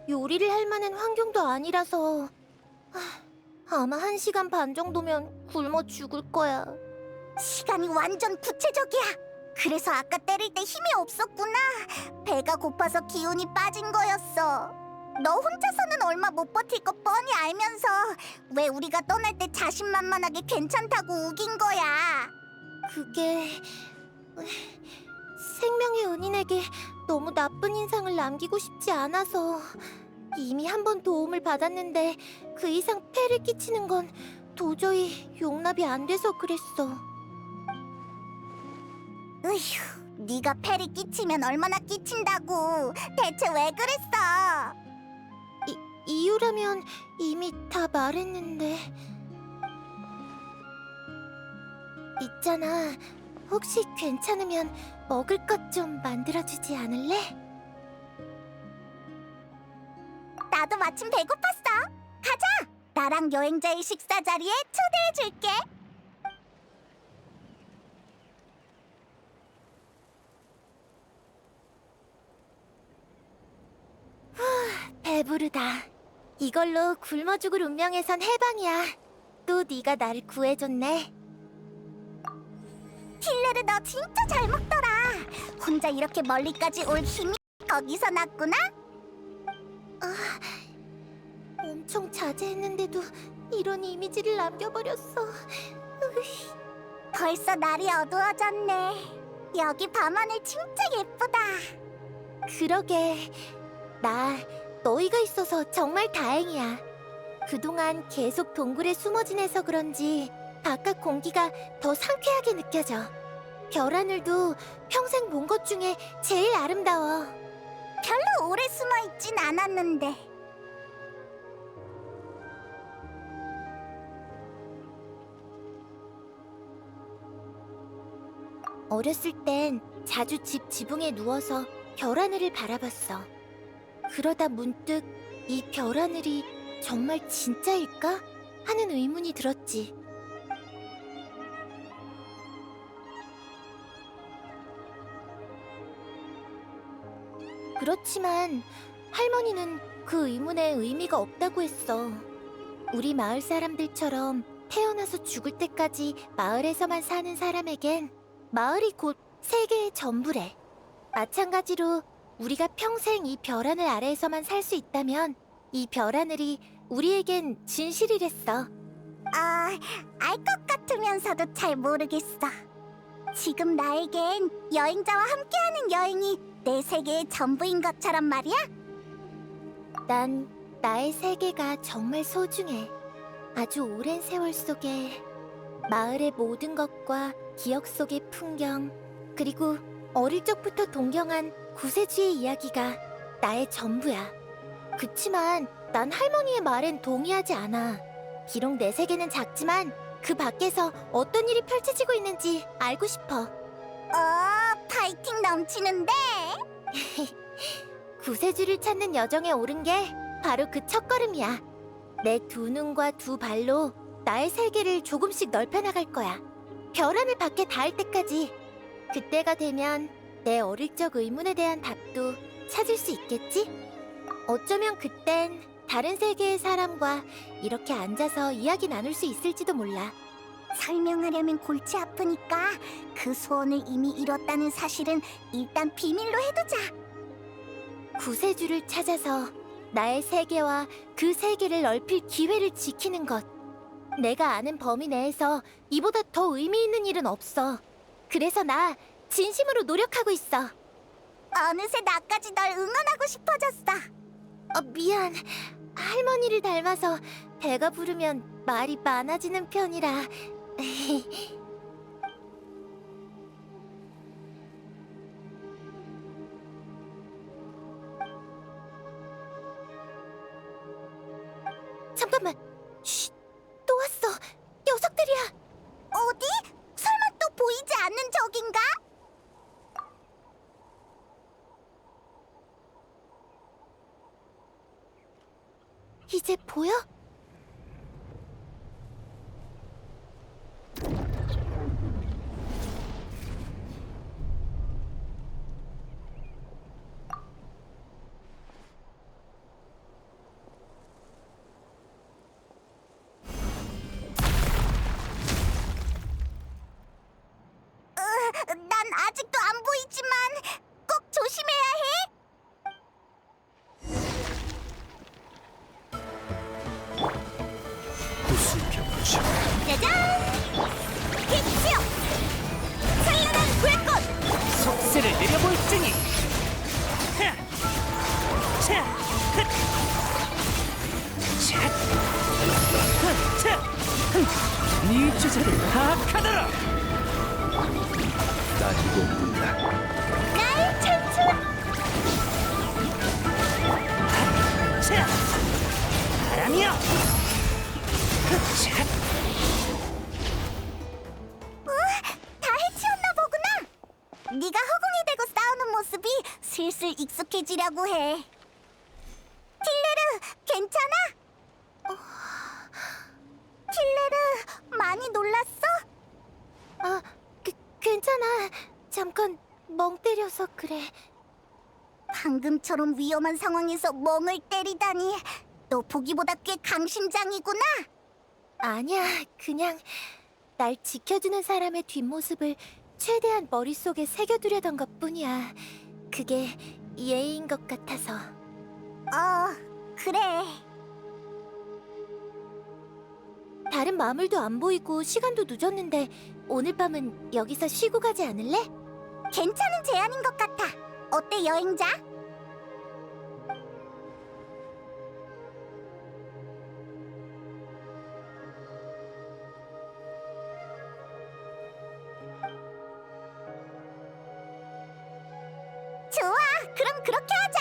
요리를 할 만한 환경도 아니라서 아마 1시간 반 정도면 굶어 죽을 거야. 시간이 완전 구체적이야. 그래서 아까 때릴 때 힘이 없었구나. 배가 고파서 기운이 빠진 거였어. 너 혼자서는 얼마 못 버틸 거 뻔히 알면서 왜 우리가 떠날 때 자신만만하게 괜찮다고 우긴 거야. 그게 생명의 은인에게 너무 나쁜 인상을 남기고 싶지 않아서 이미 한 번 도움을 받았는데 그 이상 폐를 끼치는 건 도저히 용납이 안 돼서 그랬어. 으휴, 네가 폐를 끼치면 얼마나 끼친다고. 대체 왜 그랬어? 이유라면 이미 다 말했는데. 있잖아, 혹시 괜찮으면 먹을 것 좀 만들어주지 않을래? 나도 마침 배고팠어. 가자. 나랑 여행자의 식사 자리에 초대해줄게. 배부르다. 이걸로 굶어 죽을 운명에선 해방이야. 또 네가 나를 구해줬네. 틸레르 너 진짜 잘 먹더라. 혼자 이렇게 멀리까지 올 힘이 거기서 났구나. 엄청 자제했는데도 이런 이미지를 남겨버렸어. 벌써 날이 어두워졌네. 여기 밤하늘 진짜 예쁘다. 그러게. 나 너희가 있어서 정말 다행이야. 그동안 계속 동굴에 숨어 지내서 그런지 바깥 공기가 더 상쾌하게 느껴져. 별하늘도 평생 본 것 중에 제일 아름다워. 별로 오래 숨어 있진 않았는데. 어렸을 땐 자주 집 지붕에 누워서 별하늘을 바라봤어. 그러다 문득 이 별하늘이 정말 진짜일까? 하는 의문이 들었지. 그렇지만 할머니는 그 의문에 의미가 없다고 했어. 우리 마을 사람들처럼 태어나서 죽을 때까지 마을에서만 사는 사람에겐 마을이 곧 세계의 전부래. 마찬가지로 우리가 평생 이 별하늘 아래에서만 살 수 있다면 이 별하늘이 우리에겐 진실이랬어. 알 것 같으면서도 잘 모르겠어. 지금 나에겐 여행자와 함께하는 여행이 내 세계의 전부인 것처럼 말이야. 난 나의 세계가 정말 소중해. 아주 오랜 세월 속에 마을의 모든 것과 기억 속의 풍경, 그리고 어릴 적부터 동경한 구세주의 이야기가 나의 전부야. 그치만 난 할머니의 말엔 동의하지 않아. 비록 내 세계는 작지만 그 밖에서 어떤 일이 펼쳐지고 있는지 알고 싶어. 파이팅 넘치는데? 구세주를 찾는 여정에 오른 게 바로 그 첫걸음이야. 내 두 눈과 두 발로 나의 세계를 조금씩 넓혀나갈 거야. 별하늘 밖에 닿을 때까지. 그때가 되면 내 어릴 적 의문에 대한 답도 찾을 수 있겠지? 어쩌면 그땐 다른 세계의 사람과 이렇게 앉아서 이야기 나눌 수 있을지도 몰라. 설명하려면 골치 아프니까 그 소원을 이미 이뤘다는 사실은 일단 비밀로 해두자. 구세주를 찾아서 나의 세계와 그 세계를 넓힐 기회를 지키는 것. 내가 아는 범위 내에서 이보다 더 의미 있는 일은 없어. 그래서 나 진심으로 노력하고 있어. 어느새 나까지 널 응원하고 싶어졌어. 미안. 할머니를 닮아서 배가 부르면 말이 많아지는 편이라. 잠깐만. 쉿, 또 왔어. 녀석들이야. 어디? 설마 또 보이지 않는 적인가? 이제 보여? 난 아직도 안 보이지만 꼭 조심해야 해. 구슬병치 짜잔! 빛이여! 찬란한 불꽃! 속세를 내려볼지니. 차, 흑. 차, 흑, 차, 흑. 네 주자를 파악하더라. 따지고 본다. 날 찬출! 차, 바람이여. 흑, 차. 다 해치웠나 보구나. 네가 허공에 대고 싸우는 모습이 슬슬 익숙해지려고 해. 틸레르, 괜찮아? 틸레르, 많이 놀랐어? 아, 괜찮아. 잠깐 멍 때려서 그래. 방금처럼 위험한 상황에서 멍을 때리다니. 너 보기보다 꽤 강심장이구나. 아니야, 그냥 날 지켜주는 사람의 뒷모습을 최대한 머릿속에 새겨두려던 것뿐이야. 그게 예의인 것 같아서. 그래. 다른 마물도 안 보이고 시간도 늦었는데 오늘 밤은 여기서 쉬고 가지 않을래? 괜찮은 제안인 것 같아. 어때, 여행자? 좋아, 그럼 그렇게 하자.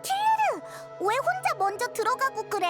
틸레르, 왜 혼자 먼저 들어가고 그래?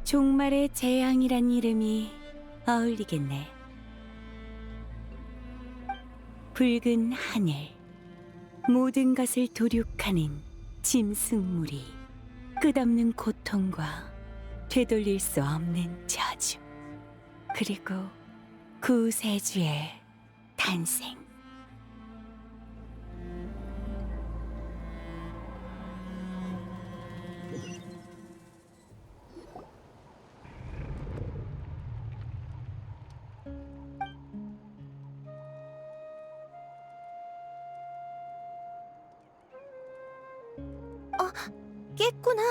종말의 재앙이란 이름이 어울리겠네. 붉은 하늘, 모든 것을 도륙하는 짐승무리, 끝없는 고통과 되돌릴 수 없는 저주, 그리고 구세주의 탄생. 깼구나.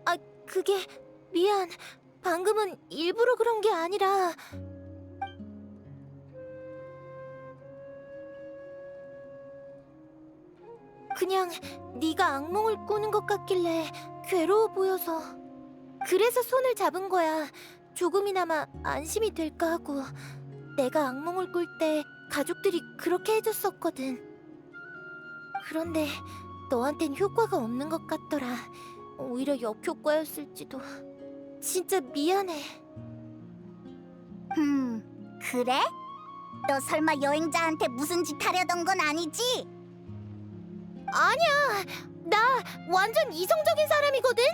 아, 그게 미안. 방금은 일부러 그런 게 아니라. 그냥 네가 악몽을 꾸는 것 같길래 괴로워 보여서. 그래서 손을 잡은 거야. 조금이나마 안심이 될까 하고. 내가 악몽을 꿀 때 가족들이 그렇게 해줬었거든. 그런데 너한텐 효과가 없는 것 같더라. 오히려 역효과였을지도. 진짜 미안해. 그래? 너 설마 여행자한테 무슨 짓 하려던 건 아니지? 아니야, 나 완전 이성적인 사람이거든.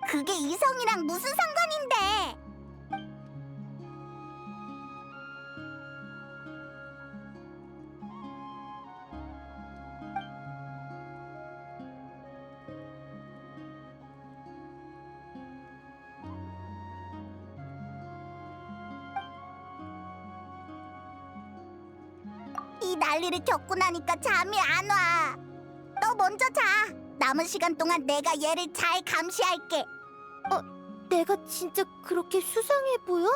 그게 이성이랑 무슨 상관인데? 이 난리를 겪고 나니까 잠이 안 와. 너 먼저 자. 남은 시간 동안 내가 얘를 잘 감시할게. 내가 진짜 그렇게 수상해 보여?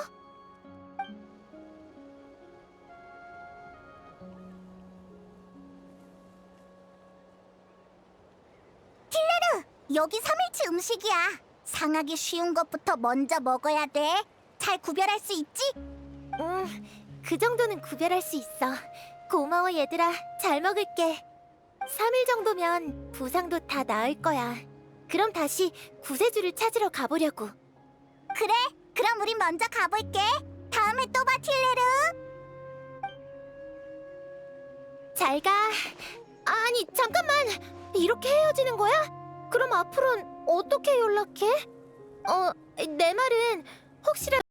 여기 3일치 음식이야. 상하기 쉬운 것부터 먼저 먹어야 돼. 잘 구별할 수 있지? 그 정도는 구별할 수 있어. 고마워 얘들아, 잘 먹을게. 3일 정도면 부상도 다 나을 거야. 그럼 다시 구세주를 찾으러 가보려고. 그래, 그럼 우리 먼저 가볼게. 다음에 또 봐, 틸레르. 잘 가. 아니 잠깐만, 이렇게 헤어지는 거야? 그럼 앞으로는 어떻게 연락해? 내 말은 혹시라도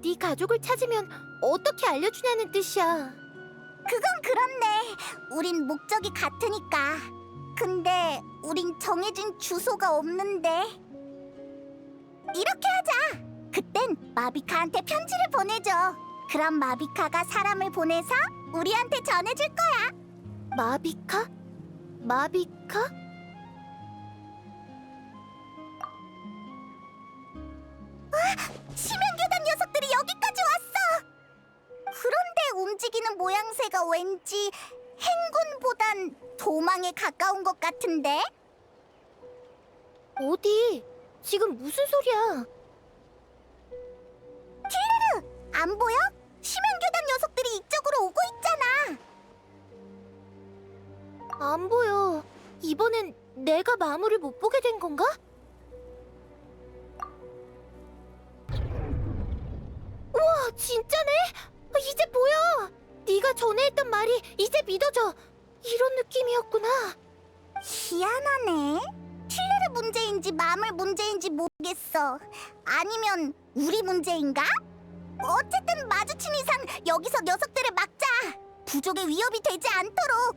네 가족을 찾으면 어떻게 알려주냐는 뜻이야. 그건 그렇네. 우린 목적이 같으니까. 근데 우린 정해진 주소가 없는데. 이렇게 하자. 그땐 마비카한테 편지를 보내줘. 그럼 마비카가 사람을 보내서 우리한테 전해줄 거야. 마비카? 마비카? 심연교단 녀석들이 여기까지 왔어. 그런데 움직이는 모양새가 왠지 행군보단 도망에 가까운 것 같은데? 어디? 지금 무슨 소리야? 안 보여? 심연교단 녀석들이 이쪽으로 오고 있잖아. 안 보여. 이번엔 내가 마무를 못 보게 된 건가? 우와, 진짜네? 이제 보여. 네가 전에 했던 말이 이제 믿어져. 이런 느낌이었구나. 희한하네. 틸레르 문제인지 마물 문제인지 모르겠어. 아니면 우리 문제인가? 어쨌든 마주친 이상 여기서 녀석들을 막자. 부족의 위협이 되지 않도록.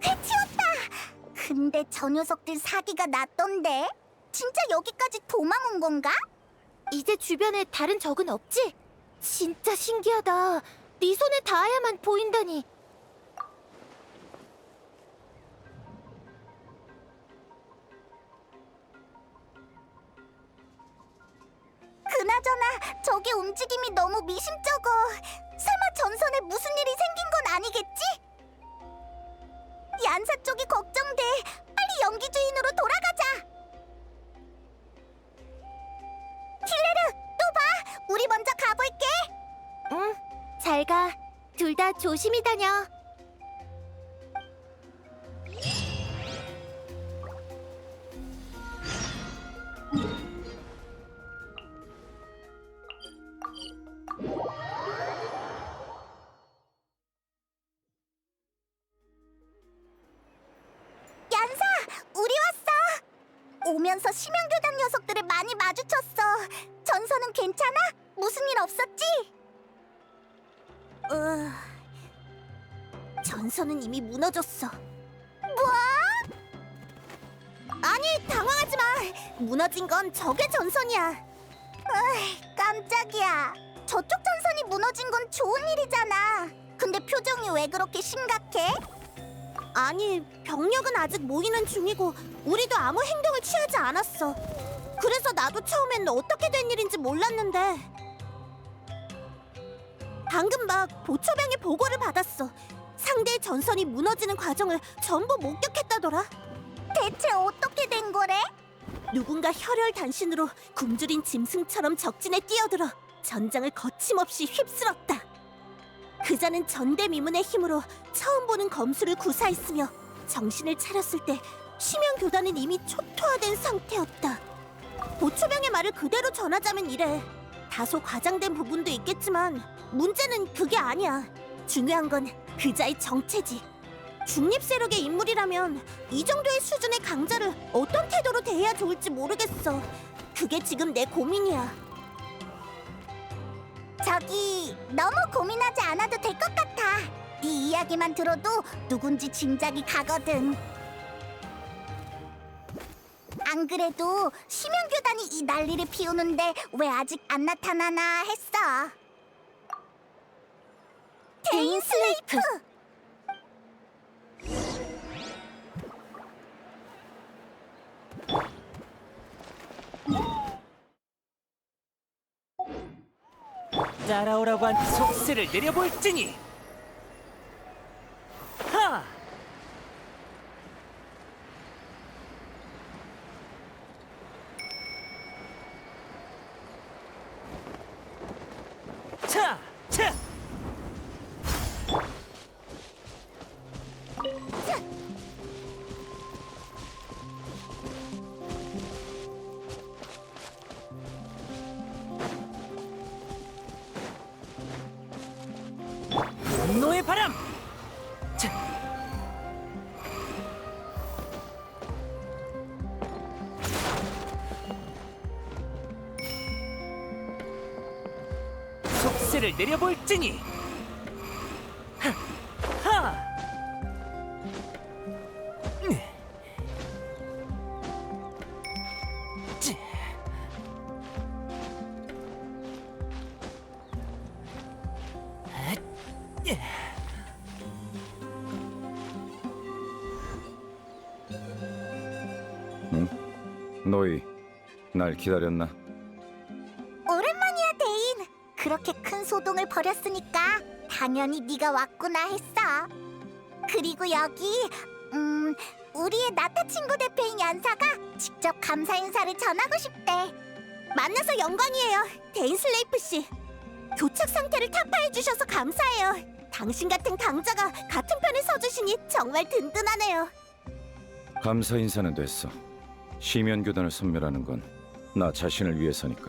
해치웠다. 근데 저 녀석들 사기가 났던데. 진짜 여기까지 도망 온 건가? 이제 주변에 다른 적은 없지? 진짜 신기하다. 네 손에 닿아야만 보인다니. 그나저나 저기 움직임이 너무 미심쩍어. 설마 전선에 무슨 일이 생긴 건 아니겠지? 얀사 쪽이 걱정돼. 빨리 연기 주인으로 돌아가자. 틸레르, 또 봐. 우리 먼저 가볼게. 응, 잘 가. 둘 다 조심히 다녀. 얀사, 우리 왔어. 오면서 심연교단 녀석들을 많이 마주쳤어. 전선은 괜찮아? 무슨 일 없었지? 전선은 이미 무너졌어. 뭐? 아니, 당황하지 마. 무너진 건 적의 전선이야. 깜짝이야. 저쪽 전선이 무너진 건 좋은 일이잖아. 근데 표정이 왜 그렇게 심각해? 아니, 병력은 아직 모이는 중이고 우리도 아무 행동을 취하지 않았어. 그래서 나도 처음엔 어떻게 된 일인지 몰랐는데 방금 막 보초병의 보고를 받았어. 상대의 전선이 무너지는 과정을 전부 목격했다더라. 대체 어떻게 된 거래? 누군가 혈혈단신으로 굶주린 짐승처럼 적진에 뛰어들어 전장을 거침없이 휩쓸었다. 그자는 전대미문의 힘으로 처음 보는 검수를 구사했으며 정신을 차렸을 때 심연교단은 이미 초토화된 상태였다. 보초병의 말을 그대로 전하자면 이래. 다소 과장된 부분도 있겠지만 문제는 그게 아니야. 중요한 건 그자의 정체지. 중립 세력의 인물이라면 이 정도의 수준의 강자를 어떤 태도로 대해야 좋을지 모르겠어. 그게 지금 내 고민이야. 저기, 너무 고민하지 않아도 될 것 같아. 네 이야기만 들어도 누군지 짐작이 가거든. 안 그래도 심연교단이 이 난리를 피우는데 왜 아직 안 나타나나 했어. 대인 슬레이프! 따라오라고 한 속세를 내려볼지니. 하! 차! 차! 분노의 바람! 자. 속세를 내려볼지니. 하! 하! 찌. 앗. 예. 너희 날 기다렸나? 오랜만이야, 데인. 그렇게 큰 소동을 벌였으니까 당연히 네가 왔구나 했어. 그리고 여기 우리의 나타 친구 대표인 연사가 직접 감사 인사를 전하고 싶대. 만나서 영광이에요, 데인 슬레이프 씨. 교착 상태를 타파해 주셔서 감사해요. 당신 같은 강자가 같은 편에 서주시니 정말 든든하네요. 감사 인사는 됐어. 심연교단을 섬멸하는 건 나 자신을 위해서니까.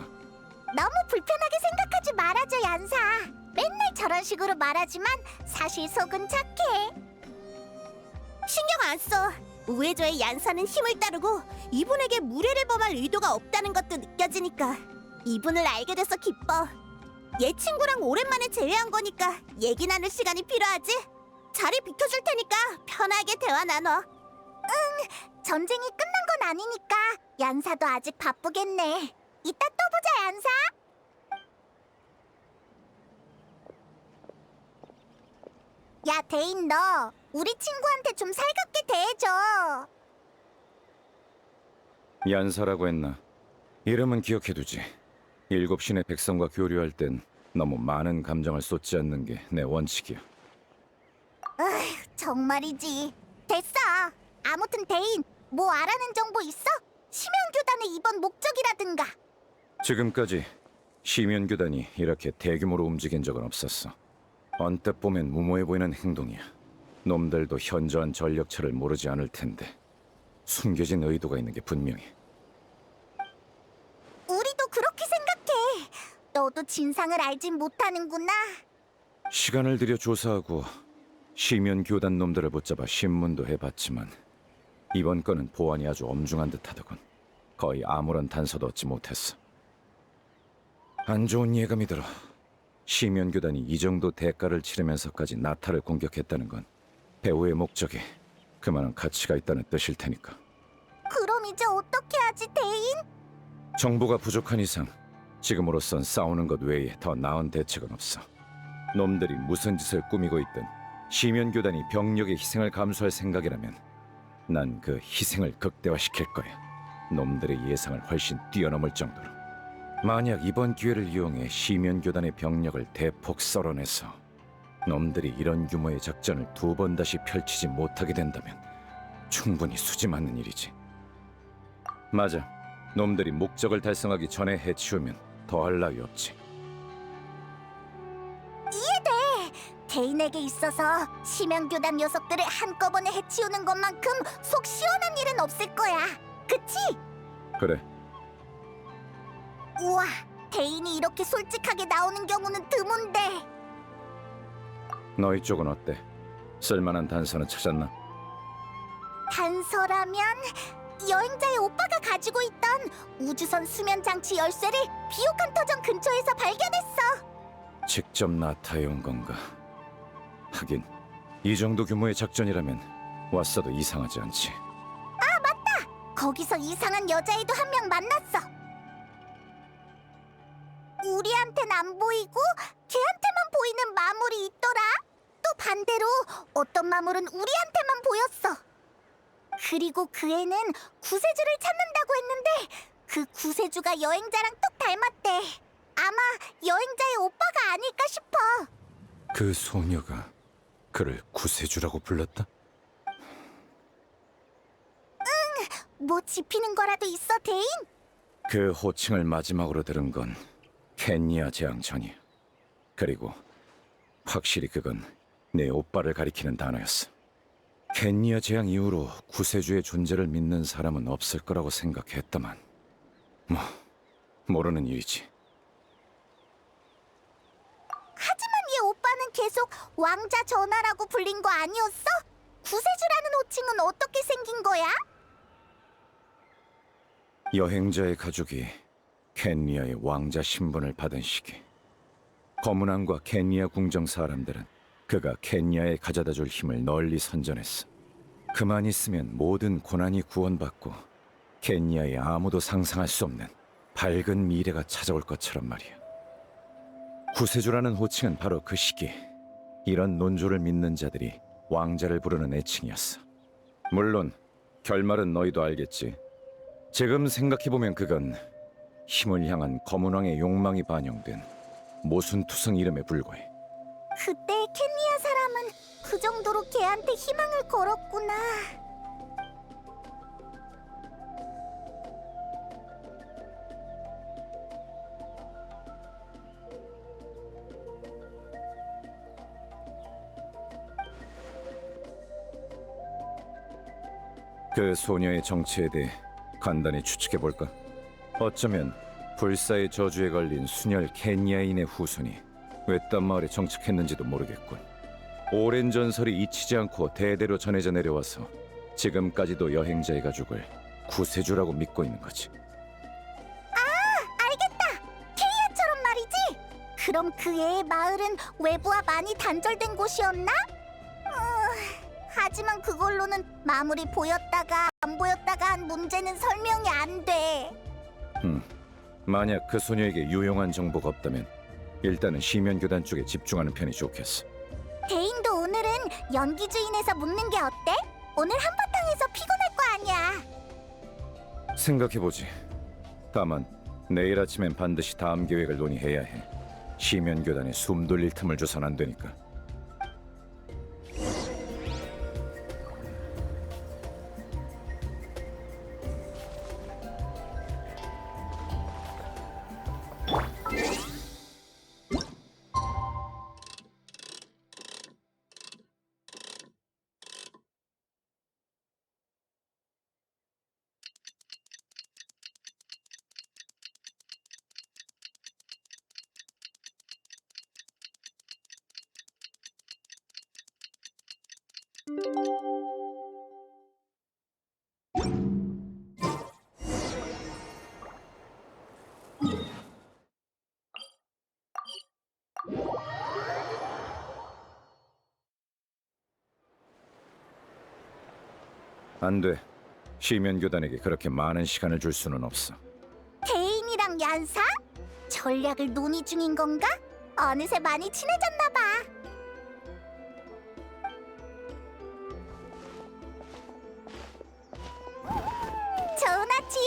너무 불편하게 생각하지 말아줘, 연사. 맨날 저런 식으로 말하지만 사실 속은 착해. 신경 안 써. 우회조의 얀사는 힘을 따르고 이분에게 무례를 범할 의도가 없다는 것도 느껴지니까 이분을 알게 돼서 기뻐. 얘 친구랑 오랜만에 재회한 거니까 얘기 나눌 시간이 필요하지? 자리 비켜줄 테니까 편하게 대화 나눠. 전쟁이 끝난 건 아니니까 얀사도 아직 바쁘겠네. 이따 또 보자, 얀사. 야, 데인, 너 우리 친구한테 좀 살갑게 대해줘. 얀사라고 했나? 이름은 기억해두지. 7신의 백성과 교류할 땐 너무 많은 감정을 쏟지 않는 게 내 원칙이야. 정말이지. 됐어. 아무튼 데인, 뭐 알아낸 정보 있어? 심연교단의 이번 목적이라든가. 지금까지 심연교단이 이렇게 대규모로 움직인 적은 없었어. 언뜻 보면 무모해 보이는 행동이야. 놈들도 현저한 전력차를 모르지 않을 텐데 숨겨진 의도가 있는 게 분명해. 우리도 그렇게 생각해. 너도 진상을 알진 못하는구나. 시간을 들여 조사하고 심연교단 놈들을 붙잡아 신문도 해봤지만 이번 건은 보안이 아주 엄중한 듯하더군. 거의 아무런 단서도 얻지 못했어. 안 좋은 예감이 들어. 심연교단이 이 정도 대가를 치르면서까지 나타를 공격했다는 건 배후의 목적에 그만한 가치가 있다는 뜻일 테니까. 그럼 이제 어떻게 하지, 데인? 정보가 부족한 이상 지금으로선 싸우는 것 외에 더 나은 대책은 없어. 놈들이 무슨 짓을 꾸미고 있든 심연교단이 병력의 희생을 감수할 생각이라면 난 그 희생을 극대화시킬 거야. 놈들의 예상을 훨씬 뛰어넘을 정도로. 만약 이번 기회를 이용해 심연교단의 병력을 대폭 썰어내서 놈들이 이런 규모의 작전을 2번 다시 펼치지 못하게 된다면 충분히 수지 맞는 일이지. 맞아. 놈들이 목적을 달성하기 전에 해치우면 더할 나위 없지. 데인에게 있어서 심연교단 녀석들을 한꺼번에 해치우는 것만큼 속 시원한 일은 없을 거야. 그치? 그래. 우와, 대인이 이렇게 솔직하게 나오는 경우는 드문데. 너희 쪽은 어때? 쓸만한 단서는 찾았나? 단서라면 여행자의 오빠가 가지고 있던 우주선 수면 장치 열쇠를 비옥한 터전 근처에서 발견했어. 직접 나타해 온 건가? 하긴 이 정도 규모의 작전이라면 왔어도 이상하지 않지. 거기서 이상한 여자애도 한 명 만났어. 우리한텐 안 보이고 걔한테만 보이는 마물이 있더라. 또 반대로 어떤 마물은 우리한테만 보였어. 그리고 그 애는 구세주를 찾는다고 했는데 그 구세주가 여행자랑 똑 닮았대. 아마 여행자의 오빠가 아닐까 싶어. 그 소녀가 그를 구세주라고 불렀다? 뭐 짚히는 거라도 있어, 대인? 그 호칭을 마지막으로 들은 건 켄니아 재앙 전이야. 그리고 확실히 그건 내 오빠를 가리키는 단어였어. 켄니아 재앙 이후로 구세주의 존재를 믿는 사람은 없을 거라고 생각했다만 뭐 모르는 일이지. 하지만 얘 오빠는 계속 왕자 전하라고 불린 거 아니었어? 구세주라는 호칭은 어떻게 생긴 거야? 여행자의 가족이 켄니아의 왕자 신분을 받은 시기, 거문왕과 켄니아 궁정 사람들은 그가 켄니아에 가져다줄 힘을 널리 선전했어. 그만 있으면 모든 고난이 구원받고 켄니아에 아무도 상상할 수 없는 밝은 미래가 찾아올 것처럼 말이야. 구세주라는 호칭은 바로 그 시기 이런 논조를 믿는 자들이 왕자를 부르는 애칭이었어. 물론 결말은 너희도 알겠지. 지금 생각해보면 그건 힘을 향한 거문왕의 욕망이 반영된 모순투성 이름에 불과해. 그때 켄니아 사람은 그 정도로 걔한테 희망을 걸었구나. 그 소녀의 정체에 대해 간단히 추측해볼까? 어쩌면 불사의 저주에 걸린 순혈 켄니아인의 후손이 외딴 마을에 정착했는지도 모르겠군. 오랜 전설이 잊히지 않고 대대로 전해져 내려와서 지금까지도 여행자의 가족을 구세주라고 믿고 있는 거지. 알겠다. 케이아처럼 말이지. 그럼 그 애의 마을은 외부와 많이 단절된 곳이었나? 하지만 그걸로는 마물이 보였다가 안 보였다가 한 문제는 설명이 안 돼. 만약 그 소녀에게 유용한 정보가 없다면 일단은 시면교단 쪽에 집중하는 편이 좋겠어. 대인도 오늘은 연기주인에서 묻는 게 어때? 오늘 한바탕에서 피곤할 거 아니야. 생각해보지. 다만 내일 아침엔 반드시 다음 계획을 논의해야 해. 시면교단에 숨 돌릴 틈을 줘선 안 되니까. 안 돼. 시면교단에게 그렇게 많은 시간을 줄 수는 없어. 대인이랑 얀사? 전략을 논의 중인 건가? 어느새 많이 친해졌나 봐. 좋은 아침.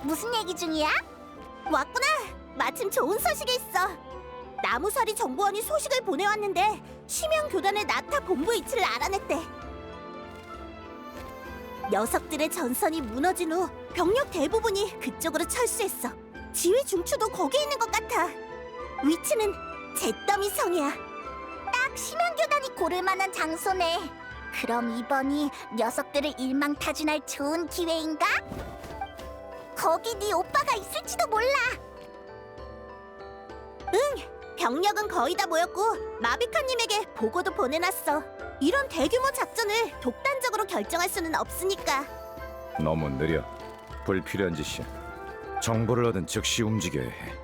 무슨 얘기 중이야? 왔구나. 마침 좋은 소식이 있어. 나무사리 정보원이 소식을 보내왔는데 시면교단의 나타 본부 위치를 알아냈대. 녀석들의 전선이 무너진 후 병력 대부분이 그쪽으로 철수했어. 지휘 중추도 거기 있는 것 같아. 위치는 잿더미 성이야. 딱 시면교단이 고를 만한 장소네. 그럼 이번이 녀석들을 일망타진할 좋은 기회인가? 거기 네 오빠가 있을지도 몰라. 병력은 거의 다 모였고 마비카님에게 보고도 보내놨어. 이런 대규모 작전을 독단적으로 결정할 수는 없으니까. 너무 느려. 불필요한 짓이야. 정보를 얻은 즉시 움직여야 해.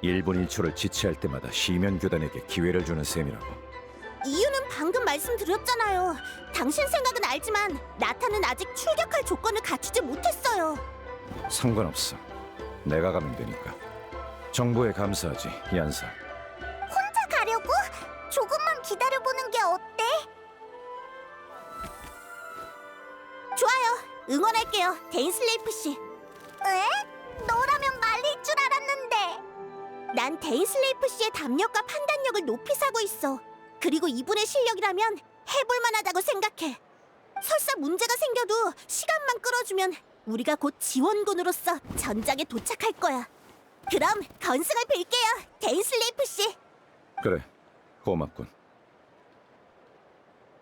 1분 1초를 지체할 때마다 시면 교단에게 기회를 주는 셈이라고. 이유는 방금 말씀드렸잖아요. 당신 생각은 알지만 나타는 아직 출격할 조건을 갖추지 못했어요. 상관없어. 내가 가면 되니까. 정보에 감사하지, 얀사. 혼자 가려고? 조금만 기다려보는 게 어때? 좋아요. 응원할게요, 데인슬레이프 씨. 에? 너라면 말릴 줄 알았는데. 난 데인슬레이프 씨의 담력과 판단력을 높이 사고 있어. 그리고 이분의 실력이라면 해볼 만하다고 생각해. 설사 문제가 생겨도 시간만 끌어주면 우리가 곧 지원군으로서 전장에 도착할 거야. 그럼 건승을 빌게요, 데인슬레이프 씨. 그래, 고맙군.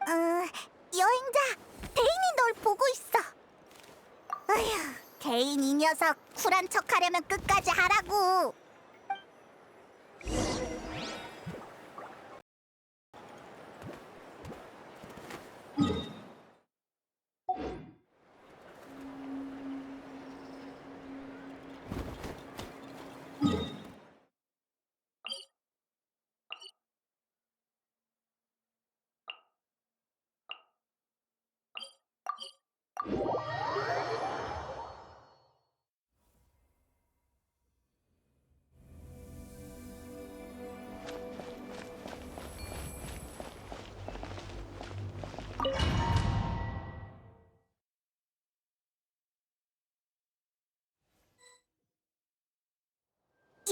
여행자, 데인이 널 보고 있어. 아휴, 데인 이 녀석 쿨한 척하려면 끝까지 하라고.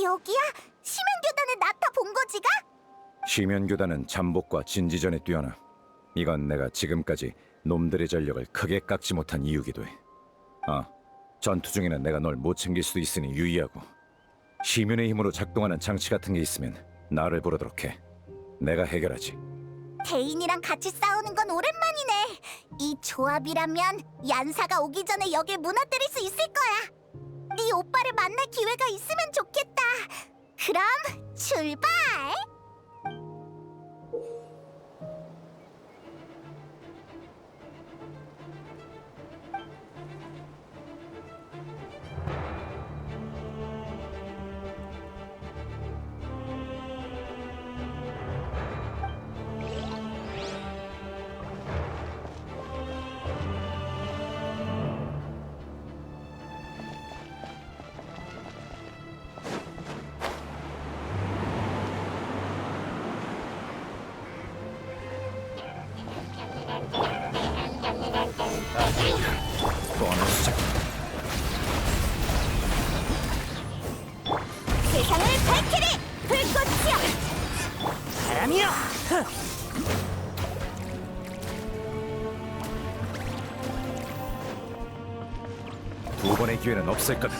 여기야? 심연교단의 나타 본거지가? 시면 교단은 잠복과 진지전에 뛰어나. 이건 내가 지금까지 놈들의 전력을 크게 깎지 못한 이유기도 해. 전투 중에는 내가 널 못 챙길 수도 있으니 유의하고. 시면의 힘으로 작동하는 장치 같은 게 있으면 나를 부르도록 해. 내가 해결하지. 데인이랑 같이 싸우는 건 오랜만이네. 이 조합이라면 얀사가 오기 전에 여길 무너뜨릴 수 있을 거야. 네 오빠를 만날 기회가 있으면 좋겠다. 그럼 출발! 또 하나 수작. 세상을 밝히리! 불꽃이여! 바람이여! 두 번의 기회는 없을 거다.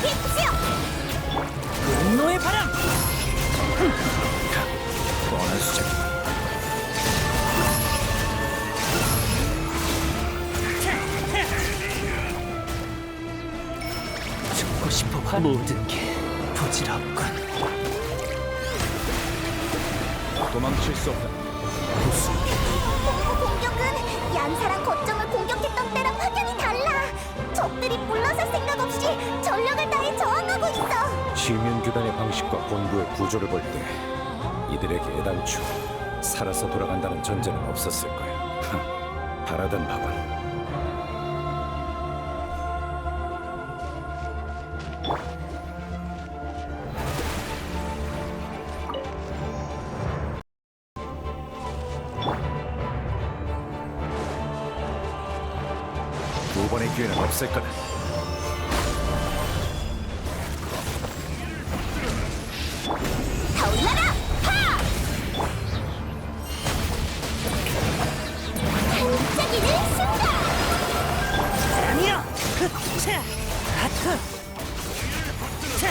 빛이여! 분노의 바람! 또 하나 수작. 죽고 싶어. 모든 게 부질없군. 도망칠 수 없다. 본부 공격은 얀사랑 거점을 공격했던 때랑 확연히 달라. 적들이 물러설 생각 없이 전력을 다해 저항하고 있어. 시면 교단의 방식과 본부의 구조를 볼 때 이들에게 애당초 살아서 돌아간다는 전제는 없었을 거야. 바라던 바군. 두 번의 기회는 없을 거다. 타올라라! 하! 반짝이는 순간! 바람이여! 차! 하트! 차!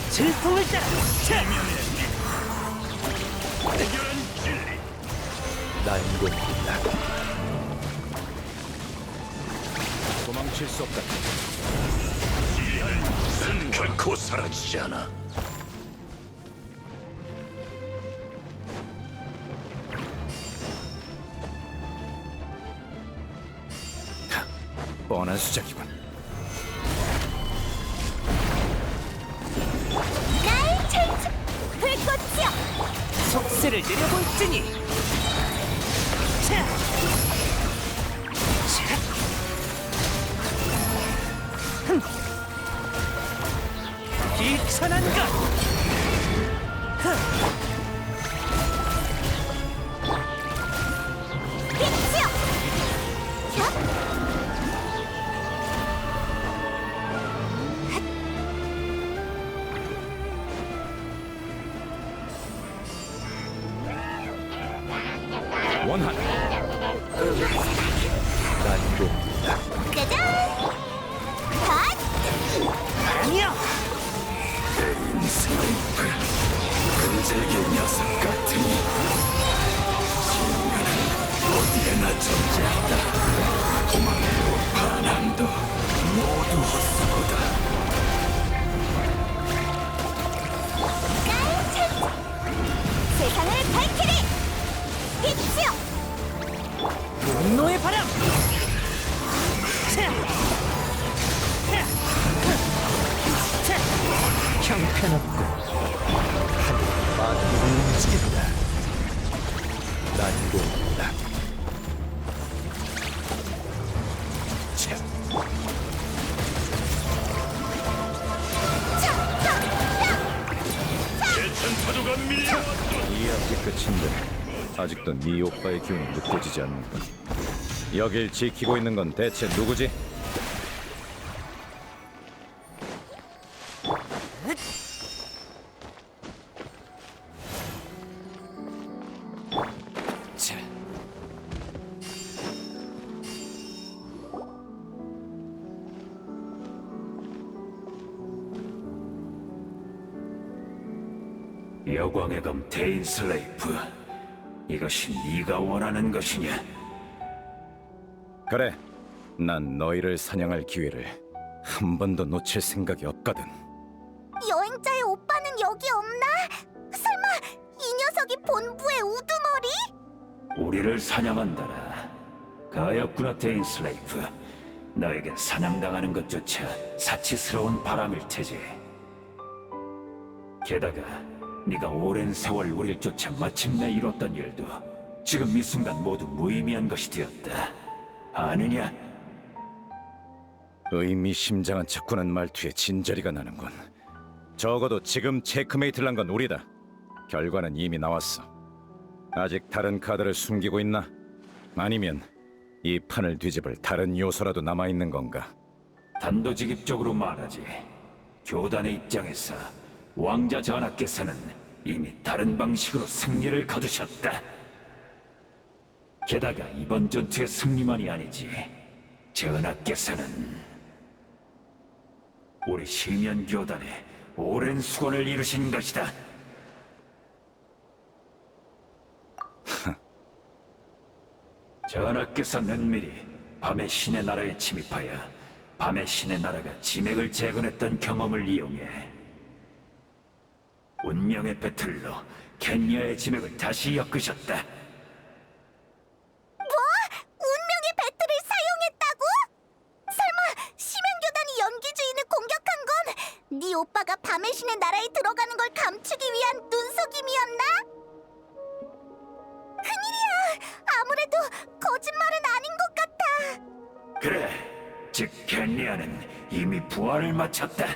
질풍을 따라! 차! 난공이다. 수 없다. 결코 사라지지 않아. 뻔한 수작이군. 날 찰수 불꽃이여. 속세를 내려볼지니. 자, 자, 비천한가? 빛이여. 자. 원한. 짜잔! 핫! 아니야. 끈질긴 녀석 같으니 시간은 어디에나 존재한다. 고만도 반항도 모두 헛수고다. 날 찰수 세상을 밝히리. 빛이여. 분노의 바람. 자, 자, 자. 형편없고 하늘이 움직인다. 난공다. 대천파도가 밀려왔다. 이야기 끝인데 아직도 네 오빠의 기운이 느껴지지 않는군. 여길 지키고 있는 건 대체 누구지? 자. 여광의 검 데인슬레이프, 이것이 네가 원하는 것이냐? 그래, 난 너희를 사냥할 기회를 한 번도 놓칠 생각이 없거든. 여행자의 오빠는 여기 없나? 설마 이 녀석이 본부의 우두머리? 우리를 사냥한다라. 가엾구나 데인슬레이프. 너에겐 사냥당하는 것조차 사치스러운 바람일 테지. 게다가 네가 오랜 세월 우릴 쫓아 마침내 이뤘던 일도 지금 이 순간 모두 무의미한 것이 되었다. 아느냐? 의미심장한 척구는 말투에 진저리가 나는군. 적어도 지금 체크메이트를 한 건 우리다. 결과는 이미 나왔어. 아직 다른 카드를 숨기고 있나? 아니면 이 판을 뒤집을 다른 요소라도 남아있는 건가? 단도직입적으로 말하지. 교단의 입장에서 왕자 전하께서는 이미 다른 방식으로 승리를 거두셨다. 게다가 이번 전투의 승리만이 아니지. 전하께서는 우리 시면 교단에 오랜 수건을 이루신 것이다. 전하께서 면밀히 밤의 신의 나라에 침입하여 밤의 신의 나라가 지맥을 재건했던 경험을 이용해 운명의 배틀로 켄야의 지맥을 다시 엮으셨다. 운명의 배틀을 사용했다고? 설마 심연교단이 연기주인을 공격한 건 네 오빠가 밤의 신의 나라에 들어가는 걸 감추기 위한 눈속임이었나? 큰일이야. 아무래도 거짓말은 아닌 것 같아. 그래, 즉 켄야는 이미 부활을 마쳤다.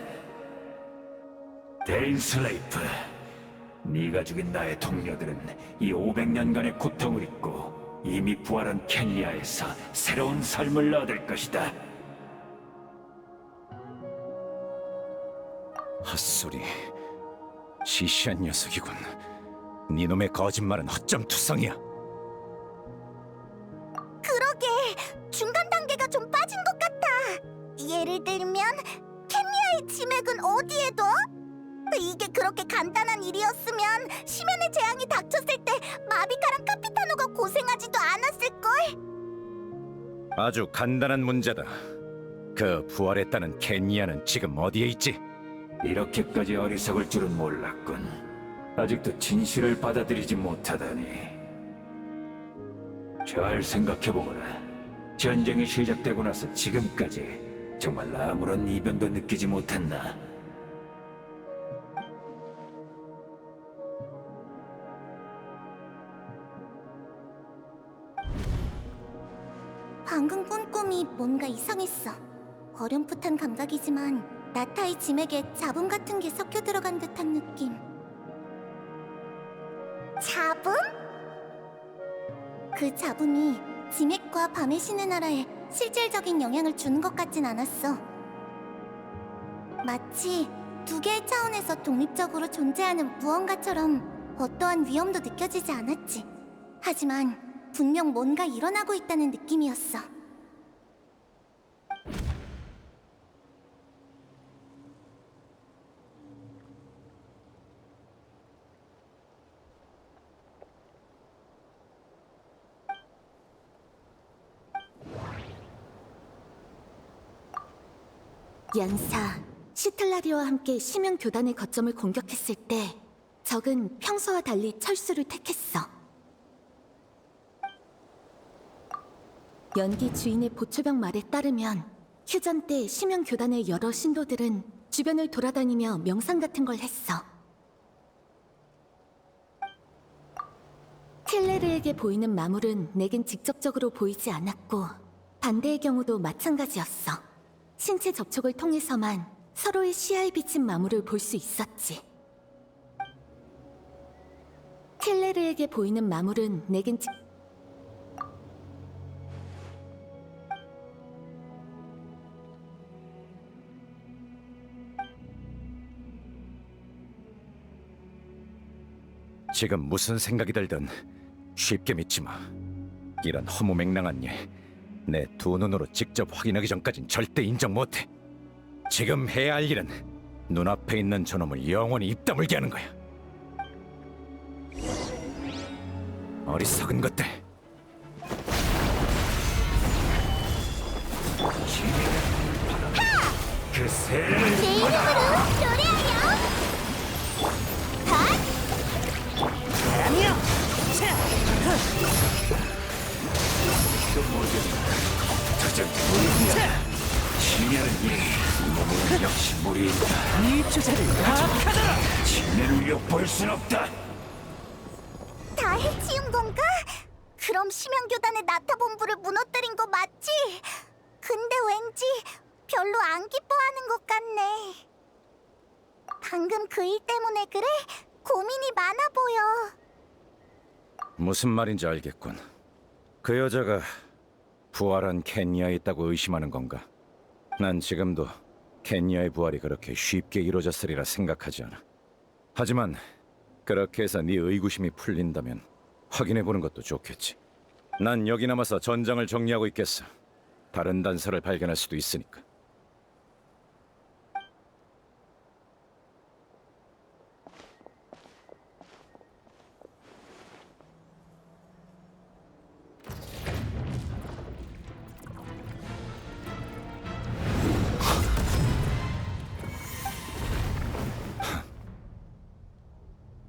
데인슬레이프, 네가 죽인 나의 동료들은 이 500년간의 고통을 잊고 이미 부활한 켄야에서 새로운 삶을 얻을 것이다. 헛소리. 시시한 녀석이군. 네놈의 거짓말은 허점투성이야. 그러게, 중간 단계가 좀 빠진 것 같아. 예를 들면 켄야의 지맥은 어디에 둬? 이게 그렇게 간단한 일이었으면 심연의 재앙이 닥쳤을 때 마비카랑 카피타노가 고생하지도 않았을걸? 아주 간단한 문제다. 그 부활했다는 켄니아는 지금 어디에 있지? 이렇게까지 어리석을 줄은 몰랐군. 아직도 진실을 받아들이지 못하다니. 잘 생각해보거라. 전쟁이 시작되고 나서 지금까지 정말 아무런 이변도 느끼지 못했나? 방금 꾼 꿈이 뭔가 이상했어. 어렴풋한 감각이지만 나타의 짐에게 자분 같은 게 섞여 들어간 듯한 느낌. 자분? 그 자분이 지맥과 밤의 신의 나라에 실질적인 영향을 주는 것 같진 않았어. 마치 두 개의 차원에서 독립적으로 존재하는 무언가처럼 어떠한 위험도 느껴지지 않았지. 하지만 분명 뭔가 일어나고 있다는 느낌이었어. 연사, 시틀라리와 함께 심연 교단의 거점을 공격했을 때 적은 평소와 달리 철수를 택했어. 연기 주인의 보초병 말에 따르면 휴전 때 심연 교단의 여러 신도들은 주변을 돌아다니며 명상 같은 걸 했어. 켈레르에게 보이는 마물은 내겐 직접적으로 보이지 않았고 반대의 경우도 마찬가지였어. 신체 접촉을 통해서만 서로의 시야에 비친 마물을 볼 수 있었지. 켈레르에게 보이는 마물은 내겐 지금 무슨 생각이 들든 쉽게 믿지 마. 이런 허무맹랑한 일, 내 두 눈으로 직접 확인하기 전까진 절대 인정 못해. 지금 해야 할 일은 눈앞에 있는 저놈을 영원히 입 다물게 하는 거야. 어리석은 것들. 그 세례를 내 이름으로 노래하여! 저적 무리야. 신이라는 이 몸은 역시 무리인다. 네 주자를 파악하더라. 신뢰를 엿볼 순 없다. 다 해치운 건가? 그럼 심연교단의 나타본부를 무너뜨린 거 맞지? 근데 왠지 별로 안 기뻐하는 것 같네. 방금 그 일 때문에 그래? 고민이 많아 보여. 무슨 말인지 알겠군. 그 여자가 부활한 켄니아에 있다고 의심하는 건가? 난 지금도 켄니아의 부활이 그렇게 쉽게 이루어졌으리라 생각하지 않아. 하지만 그렇게 해서 네 의구심이 풀린다면 확인해보는 것도 좋겠지. 난 여기 남아서 전장을 정리하고 있겠어. 다른 단서를 발견할 수도 있으니까.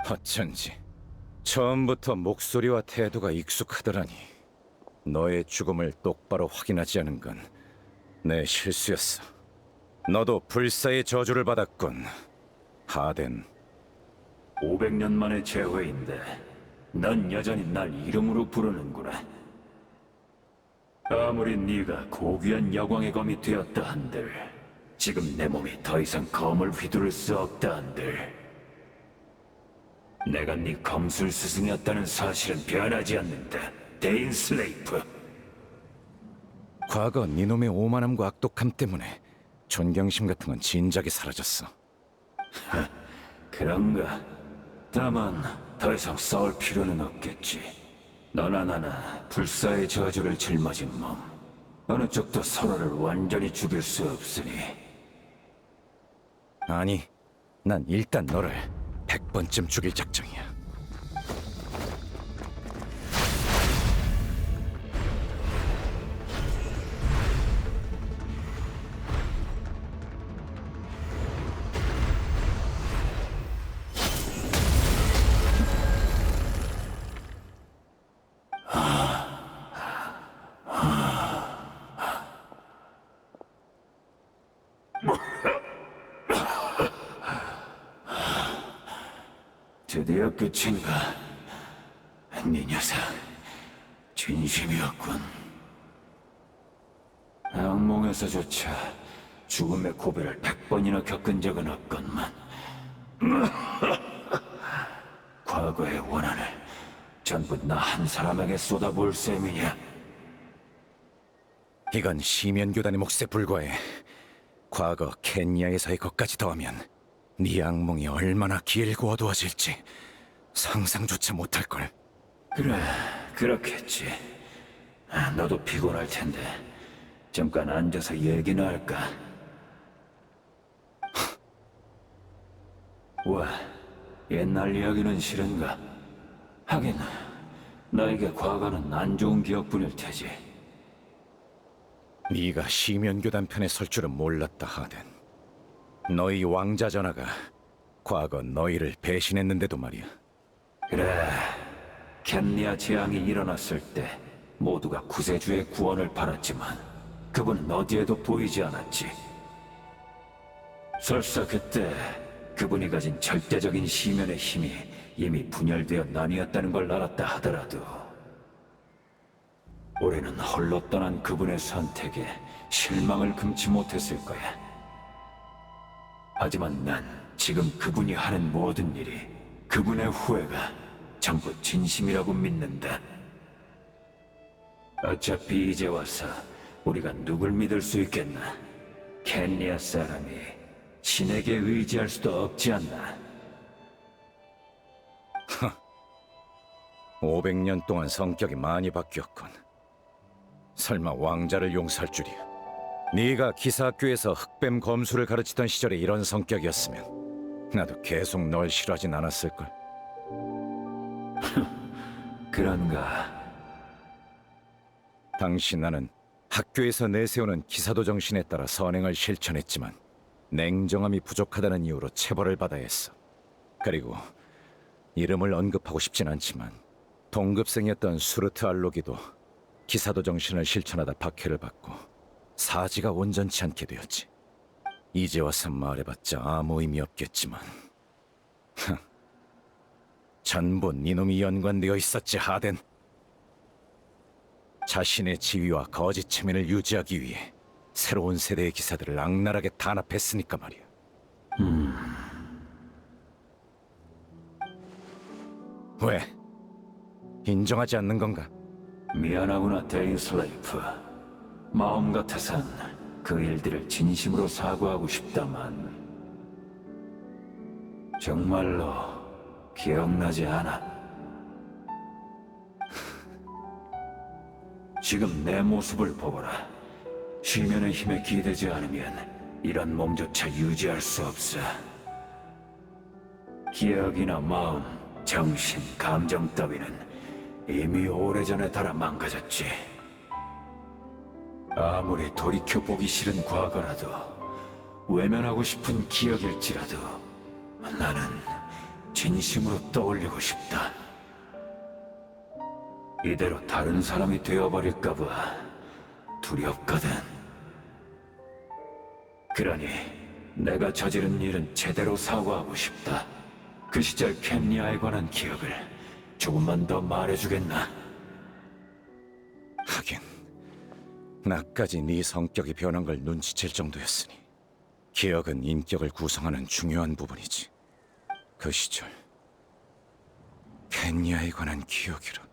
어쩐지 처음부터 목소리와 태도가 익숙하더라니. 너의 죽음을 똑바로 확인하지 않은 건 내 실수였어. 너도 불사의 저주를 받았군, 하덴. 500년 만의 재회인데 넌 여전히 날 이름으로 부르는구나. 아무리 네가 고귀한 여광의 검이 되었다 한들 지금 내 몸이 더 이상 검을 휘두를 수 없다 한들 내가 네 검술 스승이었다는 사실은 변하지 않는다, 데인 슬레이프. 과거 네놈의 오만함과 악독함 때문에 존경심 같은 건 진작에 사라졌어. 그런가? 다만 더 이상 싸울 필요는 없겠지. 너나 나나 불사의 저주를 짊어진 몸, 어느 쪽도 서로를 완전히 죽일 수 없으니. 아니, 난 일단 너를 100번쯤 죽일 작정이야. 드디어 끝인가? 네 녀석, 진심이었군. 악몽에서조차 죽음의 고비를 100번이나 겪은 적은 없건만 과거의 원한을 전부 나 한 사람에게 쏟아부을 셈이냐? 이건 시면교단의 몫에 불과해. 과거 켄야에서의 것까지 더하면 네 악몽이 얼마나 길고 어두워질지 상상조차 못할걸. 그래, 그렇겠지. 너도 피곤할 텐데 잠깐 앉아서 얘기나 할까? 와, 옛날 이야기는 싫은가? 하긴 나에게 과거는 안 좋은 기억뿐일 테지. 네가 시면교단 편에 설 줄은 몰랐다 하덴. 너희 왕자 전하가 과거 너희를 배신했는데도 말이야. 그래, 켄리아 재앙이 일어났을 때 모두가 구세주의 구원을 바랐지만 그분은 어디에도 보이지 않았지. 설사 그때 그분이 가진 절대적인 시면의 힘이 이미 분열되어 나뉘었다는 걸 알았다 하더라도 우리는 홀로 떠난 그분의 선택에 실망을 금치 못했을 거야. 하지만 난 지금 그분이 하는 모든 일이, 그분의 후회가 전부 진심이라고 믿는다. 어차피 이제 와서 우리가 누굴 믿을 수 있겠나? 켄리아 사람이 신에게 의지할 수도 없지 않나? 500년 동안 성격이 많이 바뀌었군. 설마 왕자를 용서할 줄이야. 네가 기사학교에서 흑뱀 검수를 가르치던 시절에 이런 성격이었으면 나도 계속 널 싫어하진 않았을걸. 그런가? 당시 나는 학교에서 내세우는 기사도 정신에 따라 선행을 실천했지만 냉정함이 부족하다는 이유로 체벌을 받아야 했어. 그리고 이름을 언급하고 싶진 않지만 동급생이었던 수르트 알로기도 기사도 정신을 실천하다 박해를 받고 사지가 온전치 않게 되었지. 이제 와서 말해봤자 아무 의미 없겠지만 전부 네놈이 연관되어 있었지, 하덴. 자신의 지위와 거짓 체면을 유지하기 위해 새로운 세대의 기사들을 악랄하게 단합했으니까 말이야. 왜? 인정하지 않는 건가? 미안하구나, 데인슬레이프. 마음 같아선 그 일들을 진심으로 사과하고 싶다만 정말로 기억나지 않아. 지금 내 모습을 보거라. 시면의 힘에 기대지 않으면 이런 몸조차 유지할 수 없어. 기억이나 마음, 정신, 감정 따위는 이미 오래전에 달아 망가졌지. 아무리 돌이켜보기 싫은 과거라도 외면하고 싶은 기억일지라도 나는 진심으로 떠올리고 싶다. 이대로 다른 사람이 되어버릴까봐 두렵거든. 그러니 내가 저지른 일은 제대로 사과하고 싶다. 그 시절 켄리아에 관한 기억을 조금만 더 말해주겠나? 하긴 나까지 네 성격이 변한 걸 눈치챌 정도였으니 기억은 인격을 구성하는 중요한 부분이지. 그 시절 켄야에 관한 기억이라.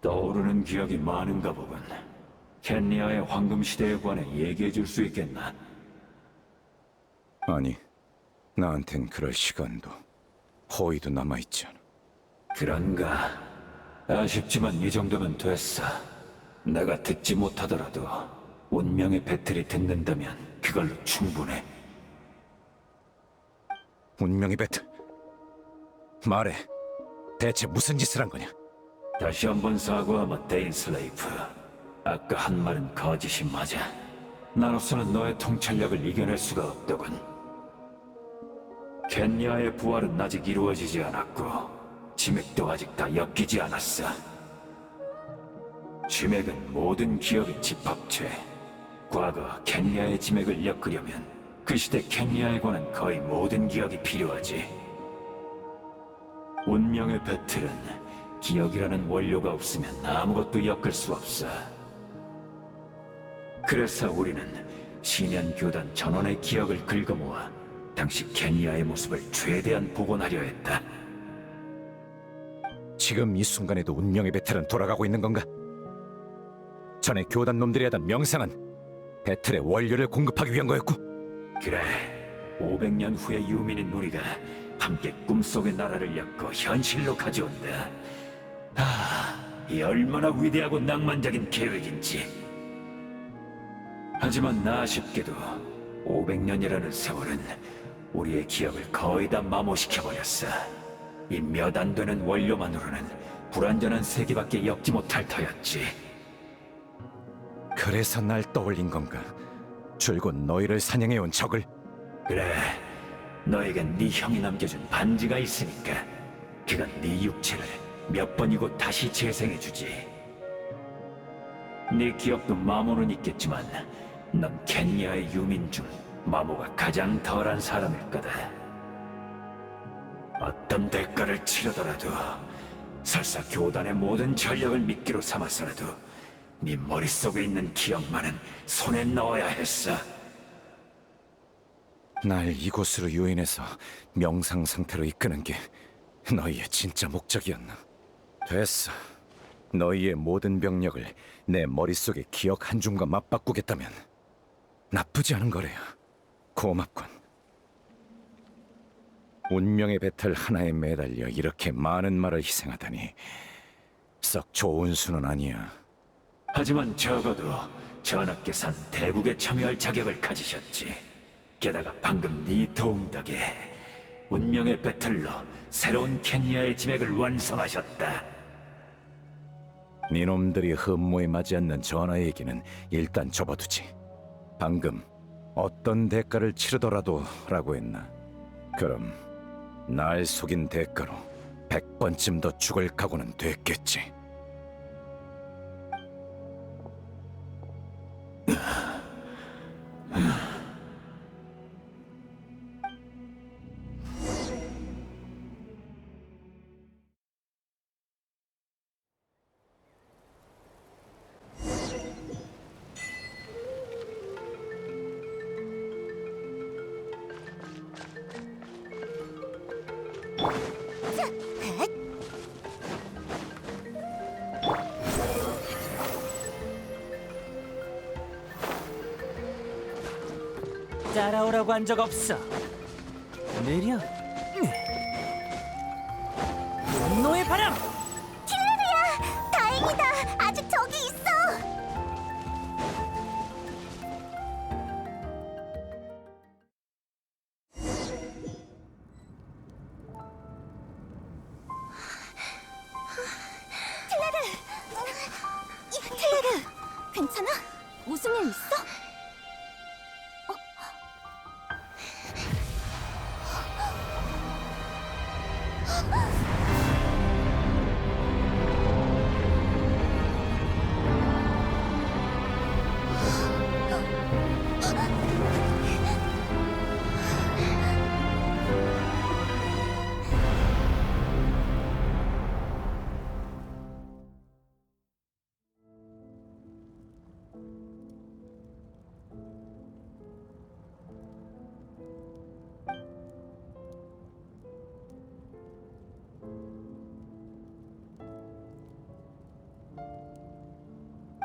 떠오르는 기억이 많은가 보군. 켄리아의 황금 시대에 관해 얘기해 줄 수 있겠나? 아니, 나한텐 그럴 시간도 호의도 남아있지 않아. 그런가? 아쉽지만 이 정도면 됐어. 내가 듣지 못하더라도 운명의 배틀이 듣는다면 그걸로 충분해. 운명의 배틀. 말해. 대체 무슨 짓을 한 거냐? 다시 한번 사과하마, 데인슬레이프. 아까 한 말은 거짓이 맞아. 나로서는 너의 통찰력을 이겨낼 수가 없더군. 켄야의 부활은 아직 이루어지지 않았고 지맥도 아직 다 엮이지 않았어. 지맥은 모든 기억의 집합체. 과거 켄리아의 지맥을 엮으려면 그 시대 켄리아에 관한 거의 모든 기억이 필요하지. 운명의 배틀은 기억이라는 원료가 없으면 아무것도 엮을 수 없어. 그래서 우리는 시면 교단 전원의 기억을 긁어모아 당시 켄리아의 모습을 최대한 복원하려 했다. 지금 이 순간에도 운명의 배틀은 돌아가고 있는 건가? 전에 교단 놈들이 하던 명상은 배틀의 원료를 공급하기 위한 거였고, 그래, 500년 후의 유민인 우리가 함께 꿈속의 나라를 엮어 현실로 가져온다. 이 얼마나 위대하고 낭만적인 계획인지. 하지만 아쉽게도 500년이라는 세월은 우리의 기억을 거의 다 마모시켜버렸어. 이 몇 안 되는 원료만으로는 불완전한 세계밖에 엮지 못할 터였지. 그래서 날 떠올린 건가? 줄곧 너희를 사냥해온 적을. 그래, 너에겐 네 형이 남겨준 반지가 있으니까 그건 네 육체를 몇 번이고 다시 재생해주지. 네 기억도 마모는 있겠지만 넌 켄리아의 유민 중 마모가 가장 덜한 사람일 거다. 어떤 대가를 치르더라도, 설사 교단의 모든 전력을 미끼로 삼아서라도 네 머릿속에 있는 기억만은 손에 넣어야 했어. 날 이곳으로 유인해서 명상 상태로 이끄는 게 너희의 진짜 목적이었나? 됐어. 너희의 모든 병력을 내 머릿속의 기억 한 줌과 맞바꾸겠다면 나쁘지 않은 거래요. 고맙군. 운명의 배틀 하나에 매달려 이렇게 많은 말을 희생하다니 썩 좋은 수는 아니야. 하지만 적어도 전하께선 대국에 참여할 자격을 가지셨지. 게다가 방금 네 도움 덕에 운명의 배틀로 새로운 켄리아의 지맥을 완성하셨다. 니놈들이 흠모에 맞지 않는 전하의 얘기는 일단 접어두지. 방금 어떤 대가를 치르더라도 라고 했나? 그럼 날 속인 대가로 100번쯤 더 죽을 각오는 됐겠지. 따라오라고 한 적 없어. 느려. 분노의 바람. 킬레르야! 다행이다! 아직 저기 있어! 킬레르! 괜찮아? 무슨 일 있어?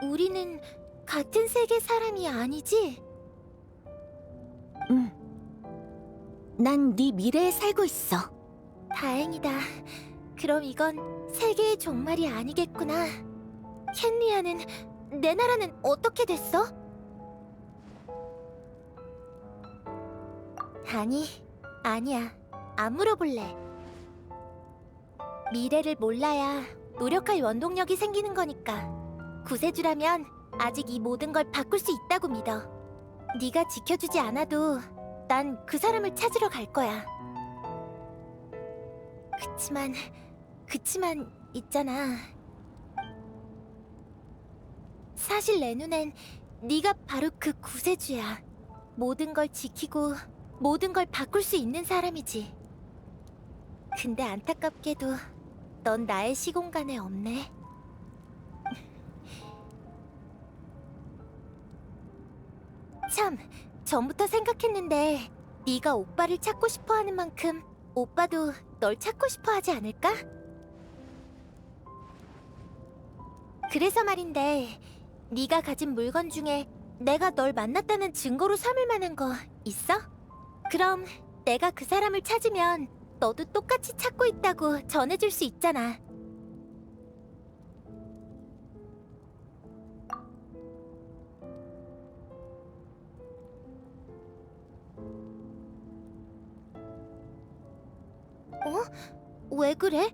우리는 같은 세계 사람이 아니지? 응. 난 네 미래에 살고 있어. 다행이다. 그럼 이건 세계의 종말이 아니겠구나. 켄리아는, 내 나라는 어떻게 됐어? 아니야. 안 물어볼래. 미래를 몰라야 노력할 원동력이 생기는 거니까. 구세주라면 아직 이 모든 걸 바꿀 수 있다고 믿어. 네가 지켜주지 않아도 난 그 사람을 찾으러 갈 거야. 그치만 그치만 있잖아. 사실 내 눈엔 네가 바로 그 구세주야. 모든 걸 지키고 모든 걸 바꿀 수 있는 사람이지. 근데 안타깝게도 넌 나의 시공간에 없네. 참, 전부터 생각했는데 네가 오빠를 찾고 싶어하는 만큼 오빠도 널 찾고 싶어하지 않을까? 그래서 말인데 네가 가진 물건 중에 내가 널 만났다는 증거로 삼을 만한 거 있어? 그럼 내가 그 사람을 찾으면 너도 똑같이 찾고 있다고 전해줄 수 있잖아. 어? 왜 그래?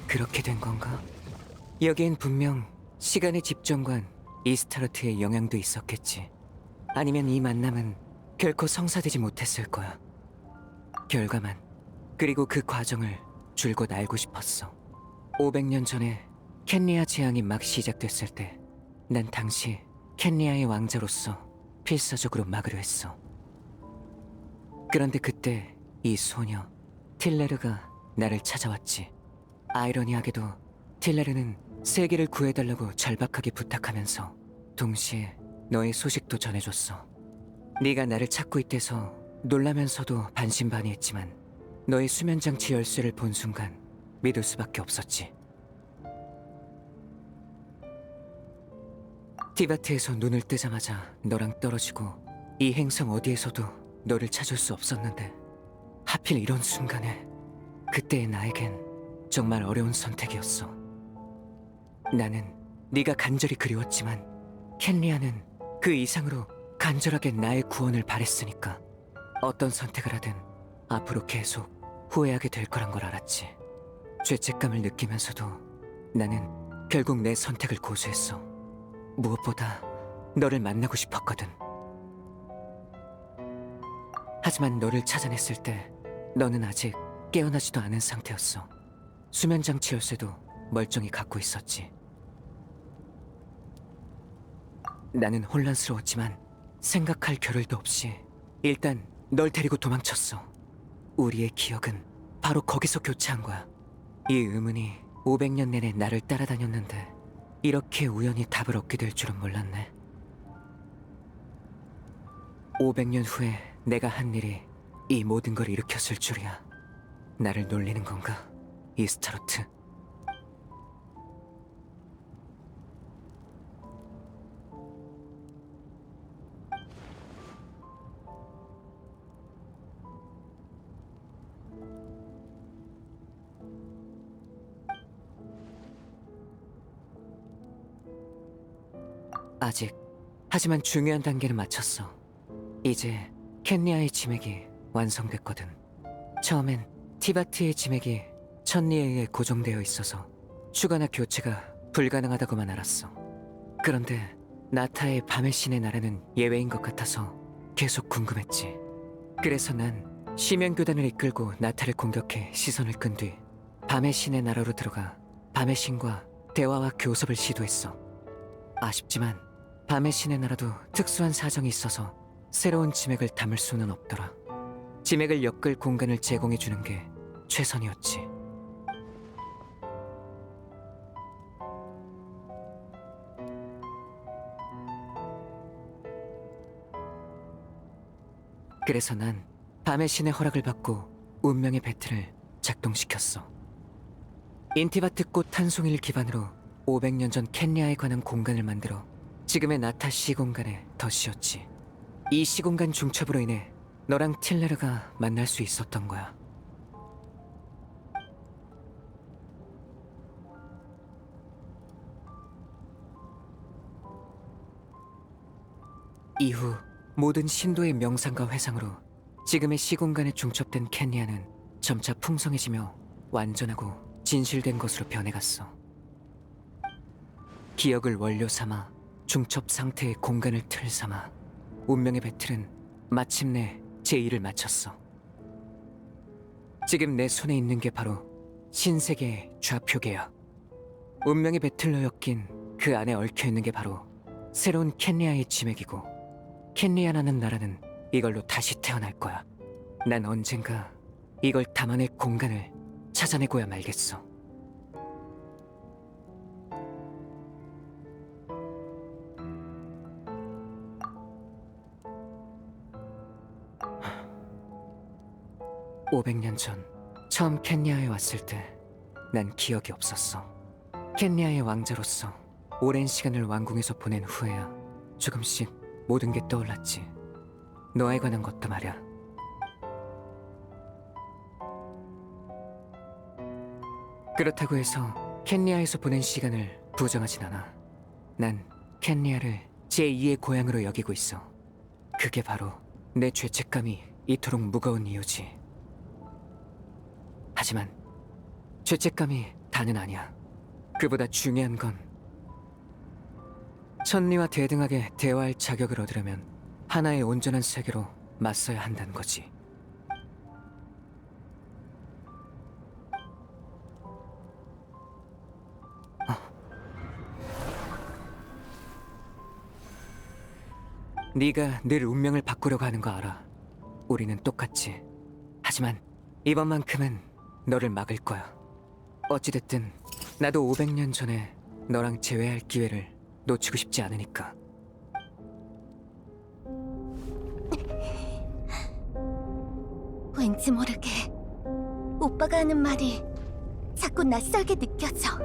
그렇게 된 건가? 여기엔 분명 시간의 집정관 이스타르트의 영향도 있었겠지. 아니면 이 만남은 결코 성사되지 못했을 거야. 결과만, 그리고 그 과정을 줄곧 알고 싶었어. 500년 전에 켄리아 재앙이 막 시작됐을 때 난 당시 켄리아의 왕자로서 필사적으로 막으려 했어. 그런데 그때 이 소녀 틸레르가 나를 찾아왔지. 아이러니하게도 틸레르는 세계를 구해달라고 절박하게 부탁하면서 동시에 너의 소식도 전해줬어. 네가 나를 찾고 있대서 놀라면서도 반신반의했지만 너의 수면장치 열쇠를 본 순간 믿을 수밖에 없었지. 티바트에서 눈을 뜨자마자 너랑 떨어지고 이 행성 어디에서도 너를 찾을 수 없었는데 하필 이런 순간에 그때의 나에겐 정말 어려운 선택이었어. 나는 네가 간절히 그리웠지만 켄리아는 그 이상으로 간절하게 나의 구원을 바랬으니까 어떤 선택을 하든 앞으로 계속 후회하게 될 거란 걸 알았지. 죄책감을 느끼면서도 나는 결국 내 선택을 고수했어. 무엇보다 너를 만나고 싶었거든. 하지만 너를 찾아냈을 때 너는 아직 깨어나지도 않은 상태였어. 수면장치 열쇠도 멀쩡히 갖고 있었지. 나는 혼란스러웠지만 생각할 겨를도 없이 일단 널 데리고 도망쳤어. 우리의 기억은 바로 거기서 교차한 거야. 이 의문이 500년 내내 나를 따라다녔는데 이렇게 우연히 답을 얻게 될 줄은 몰랐네. 500년 후에 내가 한 일이 이 모든 걸 일으켰을 줄이야. 나를 놀리는 건가, 이스타로트? 아직, 하지만 중요한 단계는 마쳤어. 이제 켄리아의 지맥이 완성됐거든. 처음엔 티바트의 지맥이 천리에 의해 고정되어 있어서 추가나 교체가 불가능하다고만 알았어. 그런데 나타의 밤의 신의 나라는 예외인 것 같아서 계속 궁금했지. 그래서 난 심연교단을 이끌고 나타를 공격해 시선을 끈 뒤 밤의 신의 나라로 들어가 밤의 신과 대화와 교섭을 시도했어. 아쉽지만 밤의 신의 나라도 특수한 사정이 있어서 새로운 지맥을 담을 수는 없더라. 지맥을 엮을 공간을 제공해주는 게 최선이었지. 그래서 난 밤의 신의 허락을 받고 운명의 배틀을 작동시켰어. 인티바트 꽃 한 송이를 기반으로 500년 전 켄리아에 관한 공간을 만들어 지금의 나타 시공간에 덧씌웠지. 이 시공간 중첩으로 인해 너랑 틸레르가 만날 수 있었던 거야. 이후 모든 신도의 명상과 회상으로 지금의 시공간에 중첩된 켄리아는 점차 풍성해지며 완전하고 진실된 것으로 변해갔어. 기억을 원료 삼아 중첩 상태의 공간을 틀 삼아 운명의 배틀은 마침내 제2를 마쳤어. 지금 내 손에 있는 게 바로 신세계의 좌표계야. 운명의 배틀로 엮인 그 안에 얽혀있는 게 바로 새로운 켄리아의 지맥이고, 켄리아라는 나라는 이걸로 다시 태어날 거야. 난 언젠가 이걸 담아낼 공간을 찾아내고야 말겠어. (500년) 전 처음 켄리아에 왔을 때 난 기억이 없었어. 켄리아의 왕자로서 오랜 시간을 왕궁에서 보낸 후에야 조금씩 모든 게 떠올랐지. 너에 관한 것도 말이야. 그렇다고 해서 켄리아에서 보낸 시간을 부정하진 않아. 난 켄리아를 제2의 고향으로 여기고 있어. 그게 바로 내 죄책감이 이토록 무거운 이유지. 하지만 죄책감이 다는 아니야. 그보다 중요한 건 천리와 대등하게 대화할 자격을 얻으려면 하나의 온전한 세계로 맞서야 한다는 거지. 네가 늘 운명을 바꾸려고 하는 거 알아. 우리는 똑같지. 하지만 이번만큼은 너를 막을 거야. 어찌됐든 나도 500년 전에 너랑 재회할 기회를 놓치고 싶지 않으니까. 왠지 모르게 오빠가 하는 말이 자꾸 낯설게 느껴져.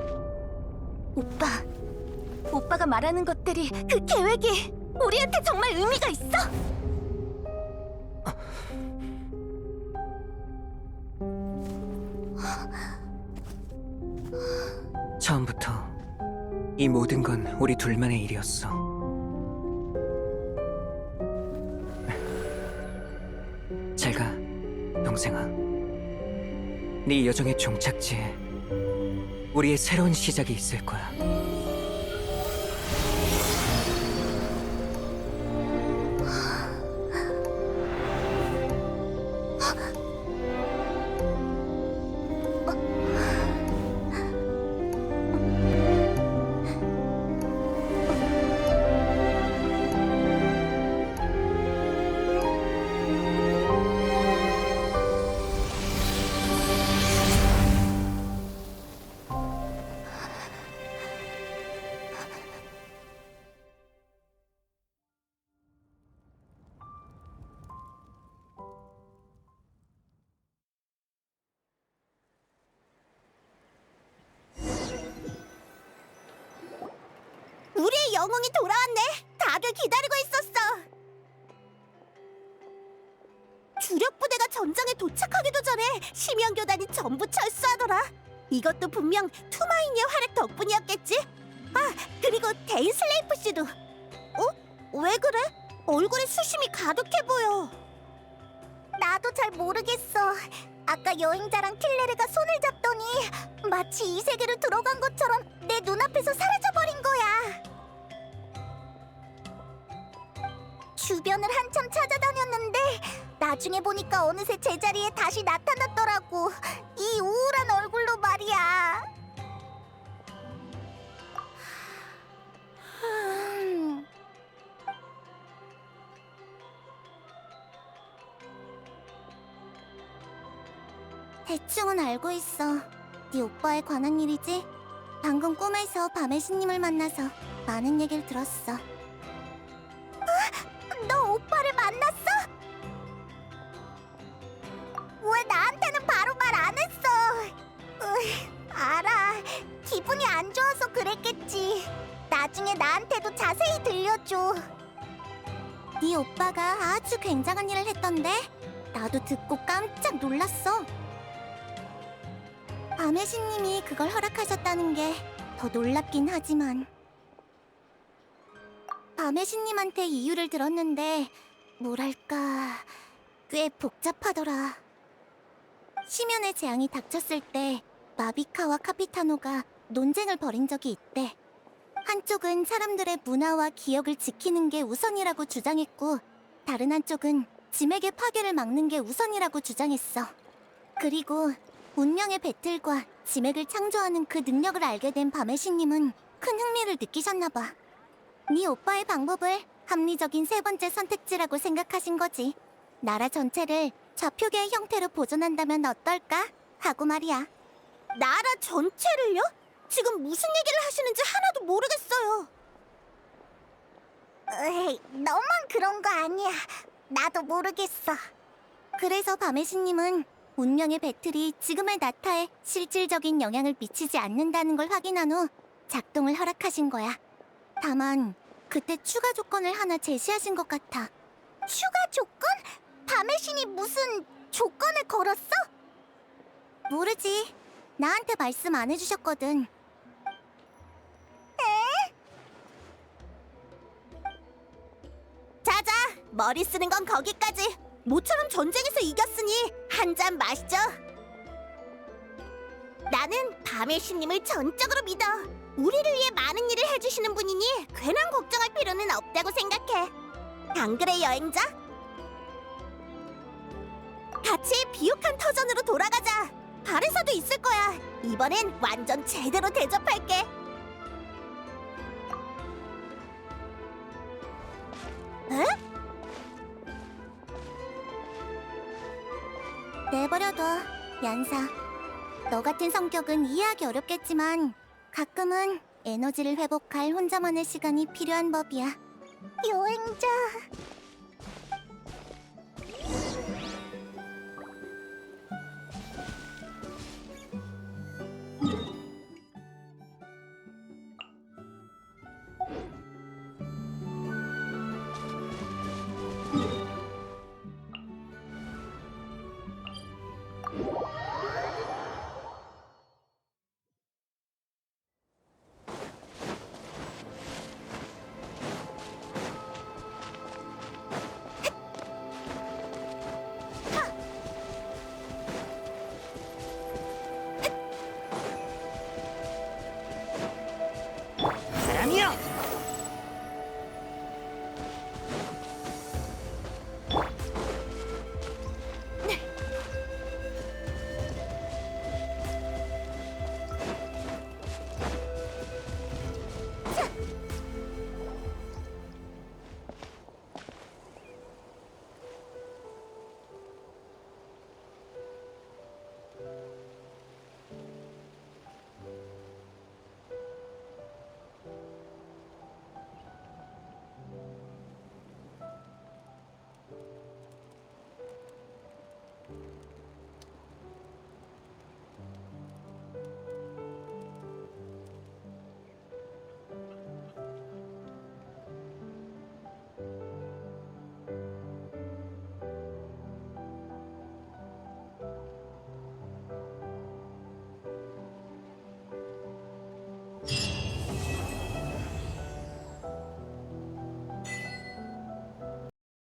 오빠가 말하는 것들이, 그 계획이 우리한테 정말 의미가 있어? 처음부터 이 모든 건 우리 둘만의 일이었어. 잘 가, 동생아. 네 여정의 종착지에 우리의 새로운 시작이 있을 거야. 우리의 영웅이 돌아왔네. 다들 기다리고 있었어. 주력 부대가 전장에 도착하기도 전에 심연교단이 전부 철수하더라. 이것도 분명 투마인의 활약 덕분이었겠지? 아, 그리고 데인 슬레이프 씨도. 왜 그래? 얼굴에 수심이 가득해 보여. 나도 잘 모르겠어. 아까 여행자랑 틸레르가 손을 잡더니 마치 이 세계로 들어간 것처럼 내 눈앞에서 사라져버린 거야. 주변을 한참 찾아다녔는데 나중에 보니까 어느새 제자리에 다시 나타났더라고. 이 우울한 얼굴로 말이야. 대충은 알고 있어. 네 오빠에 관한 일이지? 방금 꿈에서 밤의 신님을 만나서 많은 얘기를 들었어. 너 오빠를 만났어? 기분이 안 좋아서 그랬겠지. 나중에 나한테도 자세히 들려줘. 네 오빠가 아주 굉장한 일을 했던데 나도 듣고 깜짝 놀랐어. 밤의 신님이 그걸 허락하셨다는 게 더 놀랍긴 하지만 밤의 신님한테 이유를 들었는데 뭐랄까 꽤 복잡하더라. 심연의 재앙이 닥쳤을 때 마비카와 카피타노가 논쟁을 벌인 적이 있대. 한쪽은 사람들의 문화와 기억을 지키는 게 우선이라고 주장했고 다른 한쪽은 짐에게 파괴를 막는 게 우선이라고 주장했어. 그리고 운명의 배틀과 짐액을 창조하는 그 능력을 알게 된 밤의 신님은 큰 흥미를 느끼셨나 봐. 네 오빠의 방법을 합리적인 세 번째 선택지라고 생각하신 거지. 나라 전체를 좌표계의 형태로 보존한다면 어떨까? 하고 말이야. 나라 전체를요? 지금 무슨 얘기를 하시는지 하나도 모르겠어요. 에이, 너만 그런 거 아니야. 나도 모르겠어. 그래서 밤의 신님은 운명의 배틀이 지금의 나타에 실질적인 영향을 미치지 않는다는 걸 확인한 후 작동을 허락하신 거야. 다만 그때 추가 조건을 하나 제시하신 것 같아. 추가 조건? 밤의 신이 무슨 조건을 걸었어? 모르지. 나한테 말씀 안 해주셨거든. 자자, 머리 쓰는 건 거기까지. 모처럼 전쟁에서 이겼으니 한 잔 마시죠. 나는 밤의 신님을 전적으로 믿어. 우리를 위해 많은 일을 해주시는 분이니 괜한 걱정할 필요는 없다고 생각해. 안 그래, 여행자? 같이 비옥한 터전으로 돌아가자. 발에서도 있을 거야. 이번엔 완전 제대로 대접할게. 에? 내버려둬, 얀사. 너 같은 성격은 이해하기 어렵겠지만 가끔은 에너지를 회복할 혼자만의 시간이 필요한 법이야. 여행자...